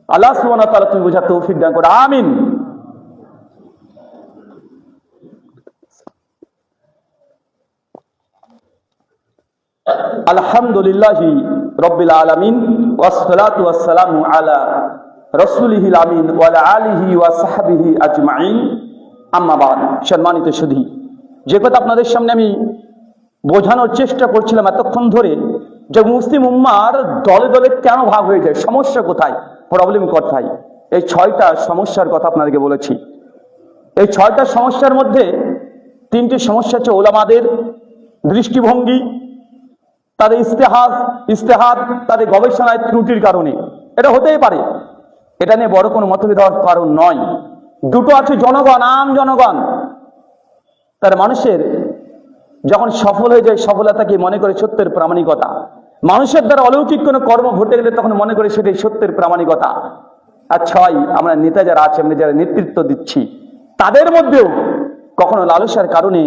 Speaker 1: আল্লাহ সুবহানাহু ওয়া তাআলা তুমি বোঝার তৌফিক দান করো, আমিন। আলহামদুলিল্লাহি রাব্বিল আলামিন ওয়াসসালাতু ওয়াসসালামু আলা রাসূলিহিল আমিন ওয়া আলা আলিহি ওয়া সাহবিহি আজমাইন, আম্মা বাদ। সম্মানিত সুধী, যে কথা আপনাদের সামনে আমি বোঝানোর চেষ্টা করছিলাম এতক্ষণ ধরে, যে মুসলিম উম্মার দলে দলে কেন ভাগ হয়ে যায়, সমস্যা কোথায়, প্রবলেম কোথায়, এই 6টা সমস্যার কথা আপনাদেরকে বলেছি। এই 6টা সমস্যার মধ্যে 3টি সমস্যা হচ্ছে ওলামাদের দৃষ্টিভঙ্গি, তাদের ইস্তেহাদ, তাদের গবেষণায় ত্রুটির কারণে। এটা হতেই পারে, এটা নিয়ে বড় কোনো মতভেদ হওয়ার কারণ নয়। দুটো আছে জনগণ, আম জনগণ। তার মানুষের যখন সফল হয়ে যায়, সফলতাকে মনে করে সত্যের প্রামাণিকতা। মানুষের দ্বারা অলৌকিক কোনো কর্ম ঘটে গেলে তখন মনে করে সেটাই সত্যের প্রামাণিকতা। আর 6, আমরা নেতা যারা আছে, আমরা যারা নেতৃত্ব দিচ্ছি, তাদের মধ্যেও কখনো লালসার কারণে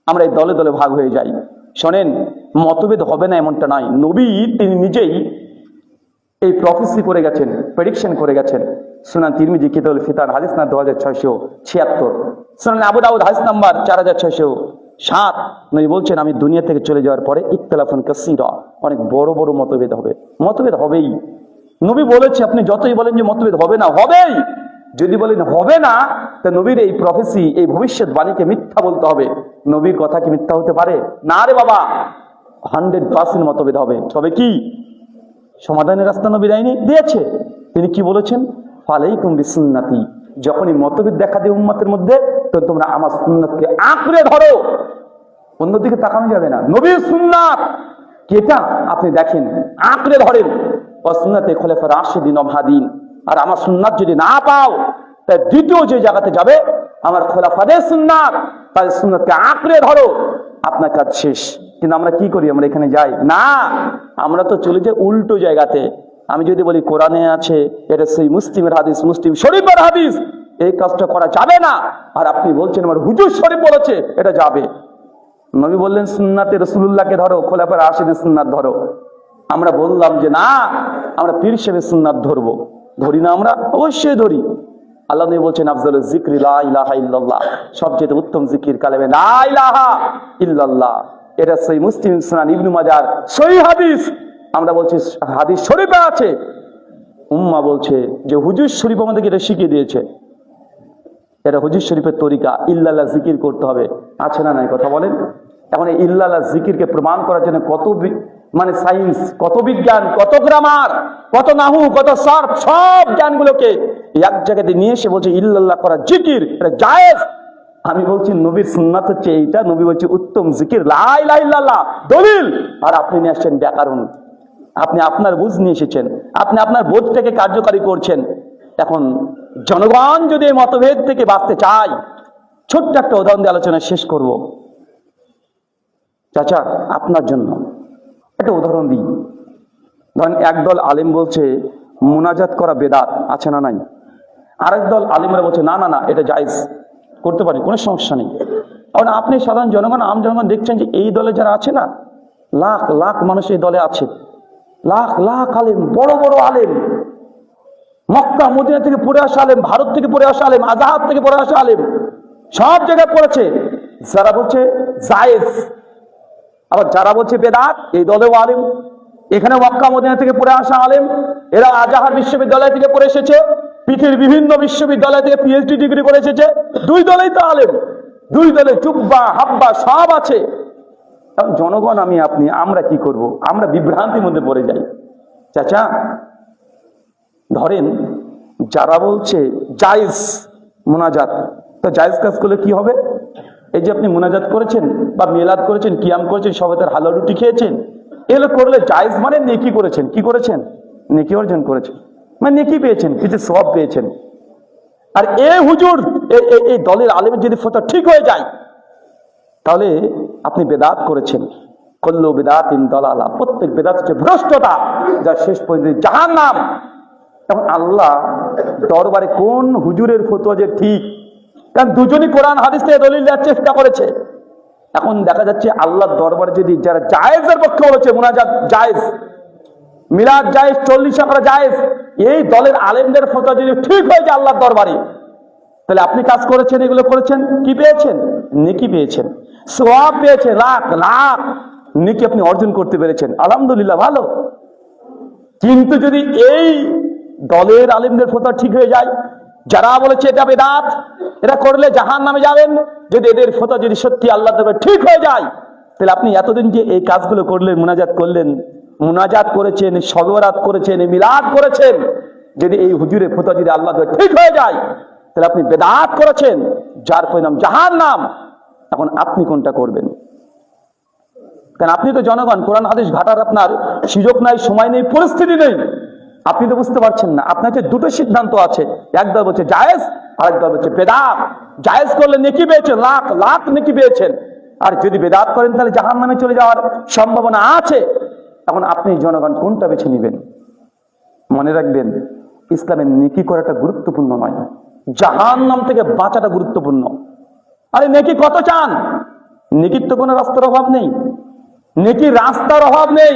Speaker 1: আমরা এই দলে দলে ভাগ হয়ে যাই। শোনেন, মতভেদ হবে না এমনটা নয়। নবী তিনি নিজেই এই প্রফেসি করে গেছেন, প্রেডিকশন করে গেছেন। সুনান তিরমিজি কিতাবুল ফিতান হাদিস নাম্বার 2676, সুনান আবু দাউদ হাদিস নাম্বার 4607, নবী বলছেন আমি দুনিয়া থেকে চলে যাওয়ার পরে ইখতিলাফুন কাসীরা, অনেক বড় বড় মতভেদ হবে। মতভেদ হবেই, নবী বলেছে। আপনি যতই বলেন যে মতভেদ হবে না, হবেই। যদি বলেন হবে না, তা নবীর এই প্রফেসি, এই ভবিষ্যৎবাণীকে মিথ্যা বলতে হবে। নবীর কথা কি মিথ্যা হতে পারে? না রে বাবা, 100% মতভেদ হবে। তবে কি সমাধানের রাস্তা নবী দিয়েছে। তিনি কি বলেছেন? ফালাইকুম বিসুন্নতি, যখনই মতভেদ দেখা দেয় উম্মতের মধ্যে, তখন তোমরা আমার সুন্নাতকে আঁকড়ে ধরো, অন্যদিকে তাকানো যাবে না। নবীর সুন্নাত কেটা আপনি দেখেন, আঁকড়ে ধরেন। সুন্নাতে খোলাফা রাশিদিন ওয়াল, আর আমার সুন্নাত যদি না পাও, তাই দ্বিতীয় যে জায়গাতে যাবে আমার খোলাফাদের সুন্নাত, তাদের সুন্নাতকে আঁকড়ে ধরো, আপনার কাজ শেষ। কিন্তু আমরা কি করি? আমরা এখানে যাই না, আমরা তো চলে যাই উল্টো জায়গাতে। আমি যদি বলি কোরআনে আছে, এটা সেই মুসলিমের হাদিস, মুসলিম শরীফের হাদিস, এই কাজটা করা যাবে না, আর আপনি বলছেন আমার হুজুর শরীফ বলেছে এটা যাবে। নবী বললেন সুন্নাতে রাসূলুল্লাহকে ধরো, খোলাফা রাশিদিন সুন্নাত ধরো। আমরা বললাম যে না, আমরা পীর সাহেবের সুন্নাত ধরবো। ধরি না? আমরা অবশ্যই ধরি। আল্লাহ নবী বলছেন আফজালুজ যিকরি লা ইলাহা ইল্লাল্লাহ, সবচেয়ে উত্তম জিকির কালেমে লা ইলাহা ইল্লাল্লাহ। এটা সহিহ মুসলিম, সুনান ইবনে মাজাহ সহিহ হাদিস। আমরা বলছি হাদিস শরীফে আছে। উম্মাহ বলছে যে হুজুর শরীফ আমাদেরকে এটা শিখিয়ে দিয়েছে, এটা হুজুর শরীফের তরিকা, ইল্লাল্লাহ জিকির করতে হবে। আছে না নাই? কথা বলেন। এখন এই ইল্লাল্লাহ জিকিরকে প্রমাণ করার জন্য কত মানে সায়েন্স, কত বিজ্ঞান, কত গ্রামার, কত নাহু, কত সার্ফ, সব জ্ঞানগুলোকে এক জায়গাতে নিয়ে এসে বলছে ইল্লাল্লাহ করা জিকির, এটা জায়েজ। আমি বলছি নবীর সুন্নাত হচ্ছে এইটা, নবী বলছে উত্তম জিকির লা ইলাহা ইল্লাল্লাহ, দলিল। আর আপনি নিয়ে আসছেন ব্যাকরণ, আপনি আপনার বুঝ নিয়ে এসেছেন, আপনি আপনার বোধটাকে কার্যকারী করছেন। এখন জনগণ যদি এই মতভেদ থেকে বাঁচতে চায়, ছোট্ট একটা উদাহরণ দিয়ে আলোচনা শেষ করব। চাচা, আপনার জন্য একটা উদাহরণ দিই। ধরেন একদল আলেম বলছে মুনাজাত করা বেদাত, আছে না নাই? আরেক দল আলেমরা বলছে না না না, এটা জায়েজ, করতে পারি, কোনো সমস্যা নেই। কারণ আপনি সাধারণ জনগণ, আম জনগণ দেখছেন যে এই দলে যারা আছে না, লাখ লাখ মানুষ এই দলে আছে, লাখ লাখ আলেম, বড় বড় আলেম, মক্কা মদিনা থেকে পড়ে আসা আলেম, ভারত থেকে পড়ে আসা আলেম, আজাহার থেকে পড়ে আসা আলেম, সব জায়গায় পড়েছে। যারা বলছে জায়েজ, আবার যারা বলছে বেদাত, এই দলেও আলেম। এখানে মক্কা মদিনা থেকে পড়ে আসা আলেম, এরা আজাহার বিশ্ববিদ্যালয় থেকে পড়ে এসেছে, পৃথিবীর বিভিন্ন বিশ্ববিদ্যালয় থেকে পিএইচডি ডিগ্রি করে এসেছে। দুই দলেই তো আলেম, দুই দলে জুব্বা হাব্বা সব আছে। জনগণ আমি আপনি, আমরা কি করব? আমরা বিভ্রান্তির মধ্যে পড়ে যাই। চাচা ধরেন যারা বলছে জায়েজ মুনাজাত, তো জায়েজ কাজ করলে কি হবে? এই যে আপনি মুনাজাত করেছেন বা মিলাদ করেছেন, কিয়াম করেছেন, সবাই তার হালাল রুটি খেয়েছেন, এগুলো করলে জায়েজ মানে নেকি করেছেন। কি করেছেন? নেকি অর্জন করেছেন, মানে নেকি পেয়েছেন, কিছু সওয়াব পেয়েছেন। আর হুজুর এই দলের আলেমের যদি ফতোয়া ঠিক হয়ে যায় তাহলে আপনি বেদাত করেছেন। কুল্লু বিদআতিন দালালা, প্রত্যেক বেদাত হচ্ছে ভ্রষ্টতা, যা শেষ পর্যন্ত জাহান্নাম। এখন আল্লাহ দরবারে কোন হুজুরের ফতোয়া যে ঠিক? কারণ দুজনই কোরআন হাদিস থেকে দলিল দেওয়ার চেষ্টা করেছে। এখন দেখা যাচ্ছে আল্লাহর দরবারে যদি যারা জায়েজের পক্ষে বলেছে, মুনাজাত জায়েজ, মিলাদ জায়েজ, 40 করা জায়েজ, এই দলের আলেমদের ফতোয়া যদি ঠিক হয়ে যায় আল্লাহর দরবারে, তাহলে আপনি কাজ করেছেন, এগুলো করেছেন, কি পেয়েছেন? নেকি পেয়েছেন, সওয়াব পেয়েছেন, লাখ লাখ নেকি আপনি অর্জন করতে পেরেছেন, আলহামদুলিল্লাহ, ভালো। কিন্তু যদি এই দলের আলেমদের ফতোয়া ঠিক হয়ে যায়, যারা বলেছে এটা বেদাত, এটা করলে জাহান্নামে যাবেন, যদি এদের ফতোয়া যদি সত্যি আল্লাহর দরবারে ঠিক হয়ে যায়, তাহলে আপনি এতদিন যে এই কাজগুলো করলেন, মুনাজাত করলেন, মুনাজাত করেছেন, শবে বরাত করেছেন, মিলাদ করেছেন, যদি এই হুজুরের ফতোয়া যদি আল্লাহর দরবারে ঠিক হয়ে যায় তাহলে আপনি বেদাত করেছেন, যার পরিণাম জাহান্নাম। এখন আপনি কোনটা করবেন? কারণ আপনি তো জনগণ, কোরআন হাদিস ঘাটার আপনার সুযোগ নাই, সময় নেই, পরিস্থিতি নেই, আপনি তো বুঝতে পারছেন না। আপনার যে দুটো সিদ্ধান্ত আছে, এক দল বলছে জায়েজ, আরেক দল বলছে বেদাত। জায়েজ করলে নেকি পেয়েছেন, লাখ লাখ নেকি পেয়েছেন, আর যদি বেদাত করেন তাহলে জাহান্নামে চলে যাওয়ার সম্ভাবনা আছে। এখন আপনি জনগণ কোনটা বেছে নেবেন? মনে রাখবেন, ইসলামের নেকি করাটা গুরুত্বপূর্ণ নয়, জাহান্নাম থেকে বাঁচাটা গুরুত্বপূর্ণ। আরে নেকি কত চান? নেকির তো কোনো রাস্তার অভাব নেই, নেকির রাস্তার অভাব নেই।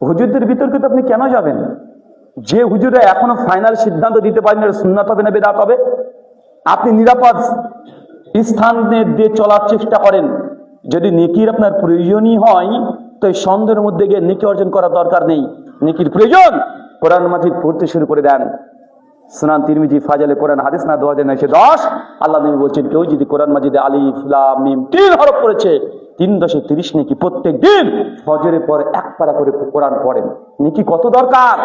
Speaker 1: হুজুরদের বিতর্কিত আপনি কেন যাবেন? যে হুজুরা এখনো ফাইনাল সিদ্ধান্ত দিতে পারেন সুন্নাত হবে না বেদাত হবে, আপনি নিরাপদ স্থান দিয়ে চলার চেষ্টা করেন। যদি নেকির আপনার প্রয়োজনই হয় তো এই সন্দেহের মধ্যে গিয়ে নেকি অর্জন করার দরকার নেই। নেকির প্রয়োজন, কোরআন মাজিদ পড়তে শুরু করে দেন। সুনান তিরমিজি ফাজালে কোরআন হাদিস না 2910, আল্লাহ নবী বলছেন, কেউ যদি কোরআন মাজিদে আলিফ লাম মিম 3 হরফ পড়েছে, 3×30 নেকি প্রত্যেক দিন ফজরের পর এক পারা করে কোরআন পড়েন। নেকি কত দরকার?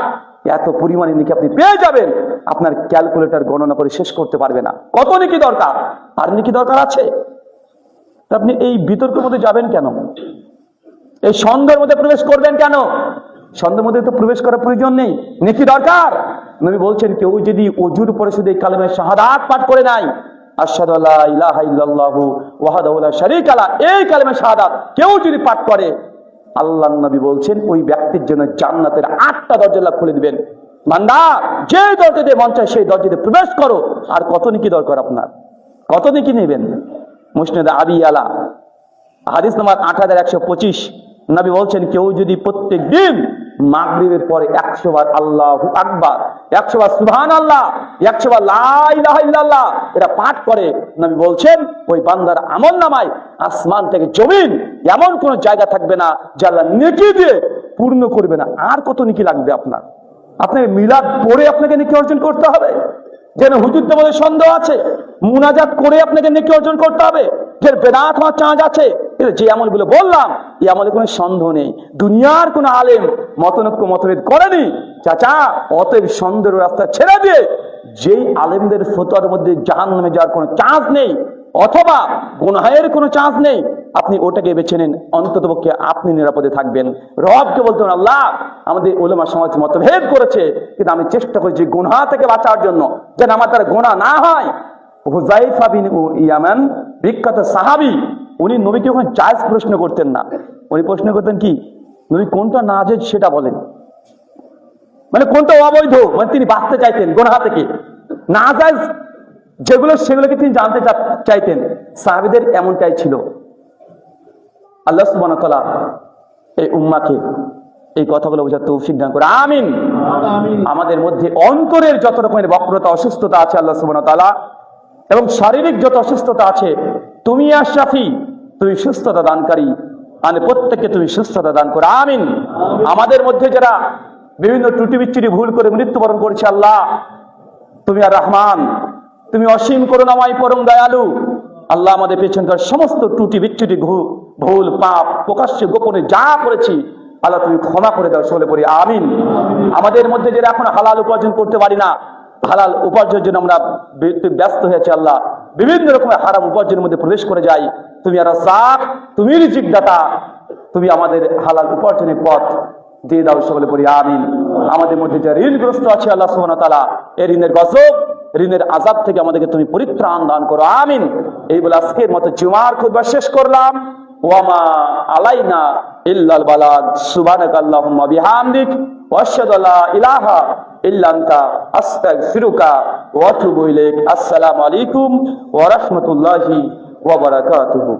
Speaker 1: এত পরিমাণে নেকি আপনি পেয়ে যাবেন, আপনার ক্যালকুলেটর গণনা করে শেষ করতে পারবে না কত নেকি দরকার। আর নেকি দরকার আছে, আপনি এই বিতর্কের মধ্যে যাবেন কেন? এই সন্দেহের মধ্যে প্রবেশ করবেন কেন? সন্দেহের মধ্যে তো প্রবেশ করার প্রয়োজন নেই, নেকি দরকার। নবী বলছেন, কেউ যদি ওযুর পরে শুধু এই কালেমা শাহাদাত পাঠ করে নাই, আশহাদু আল্লা ইলাহা ইল্লাল্লাহু ওয়াহদাহু লা শারীকা লাহু, এই কালেমা শাহাদাত কেউ যদি পাঠ করে, আল্লাহর নবী বলছেন ওই ব্যক্তির জন্য জান্নাতের 8টা দরজা আল্লাহ খুলে দিবেন। বান্দা, যে দরজা দিয়ে মন চায় সেই দরজা দিয়ে প্রবেশ করো। আর কত নেকি দরকার আপনার? কত নেকি নেবেন? মুসনাদ আবি আলা হাদিস নাম্বার 8125, নবী বলছেন, কেউ যদি প্রত্যেক দিন মাগরিবের পরে 100 বার আল্লাহু আকবার, 100 বার সুবহানাল্লাহ, 100 বার লা ইলাহা ইল্লাল্লাহ এটা পাঠ করে, নবী বলছেন ওই বান্দার আমলনামায় আসমান থেকে জমিন এমন কোন জায়গা থাকবে না যা আল্লাহ নেকি দিয়ে পূর্ণ করবে না। আর কত নেকি লাগবে আপনার? আপনাকে মিলাদ পড়ে আপনাকে নেকি অর্জন করতে হবে? যেন হুজুরদের মধ্যে সন্দেহ আছে, মুনাজাত করে আপনাকে নেকি অর্জন করতে হবে, যে বেদাত হওয়ার চাঁজ আছে, যে আমলগুলো বললাম এই আমলে কোনো সন্দেহ নেই। দুনিয়ার কোন আলেম মতনৈক্য মতভেদ করেনি চাচা। অতএব সন্দেহের রাস্তা ছেড়ে দিয়ে যেই আলেমদের ফতোয়ার মধ্যে জাহান্নামে যাওয়ার কোনো চান্স নেই অথবা গুনাহের কোনো চান্স নেই, আপনি ওটাকে বেছে নেন। অন্ততপক্ষে আপনি নিরাপদে থাকবেন। রবকে বলতে পারেন, আল্লাহ আমাদের উলামা সমাজ মতভেদ করেছে, কিন্তু আমি চেষ্টা করছি গুনাহ থেকে বাঁচার জন্য, যেন আমার দ্বারা গুনাহ না হয়। হুযায়ফা বিন ইয়ামান, বিখ্যাত সাহাবী, উনি নবীকে ওখানে জায়েজ প্রশ্ন করতেন না। উনি প্রশ্ন করতেন কি, নবী কোনটা নাজায়েজ সেটা বলেন, মানে কোনটা অবৈধ, মানে তিনি বাঁচতে চাইতেন গুনাহ থেকে। নাজায়েজ যেগুলো সেগুলোকে তিনি জানতে চাইতেন। সাহাবীদের এমনটাই ছিল। আল্লাহ সুবহানাহু ওয়া তাআলা এই উম্মাহকে এই কথাগুলো বোঝার তৌফিক দান করে, আমিন। আমাদের মধ্যে অন্তরের যত রকমের বক্রতা অসুস্থতা আছে আল্লাহ সুবহানাহু ওয়া তাআলা, এবং শারীরিক যত অসুস্থতা আছে, তুমি আর শাফি, তুমি সুস্থতা দানকারী, মানে প্রত্যেককে তুমি সুস্থতা দান করো, আমিন। আমাদের মধ্যে যারা বিভিন্ন ত্রুটি বিচ্যুতি ভুল করে মৃত্যুবরণ করেছে, আল্লাহ তুমি আর রহমান, তুমি অসীম করুণাময় পরম দয়ালু। আল্লাহ আমাদের পেছনকার সমস্ত ত্রুটি বিচ্যুতি ভুল পাপ প্রকাশ্যে গোপনে যা করেছি আল্লাহ তুমি ক্ষমা করে দাও, সকলে পড়ি আমিন। আমাদের মধ্যে যারা এখন হালাল উপার্জন করতে পারি না, হালাল উপার্জনের জন্য আমরা ব্যস্ত হয়েছি, আল্লাহ বিভিন্ন রকমের হারাম উপার্জনের মধ্যে প্রবেশ করে যাই, তুমি আর রাজ্জাক, তুমি রিজিক দাতা, তুমি আমাদের হালাল উপার্জনের পথ দিয়ে দাও, সকলে পড়ি আমিন। আমাদের মধ্যে যে ঋণগ্রস্ত আছে আল্লাহ সুবহানাহু ওয়া তাআলা এই ঋণের গজব, ঋণের আযাব থেকে আমাদেরকে তুমি পরিত্রাণ দান করো, আমিন। এই বলে আজকের মতো জুমার খুতবা শেষ করলাম। ওয়ামা আলাইনা ইল্লাল বালাগ। সুবহানাকা আল্লাহুম্মা বিহামদিক ওয়া আশহাদু আল্লা ইলাহা ইল্লা আনতা আস্তাগফিরুকা ওয়া আতুবু ইলাইক। আসসালামু আলাইকুম ওয়া রাহমাতুল্লাহি ওয়া বারাকাতুহু।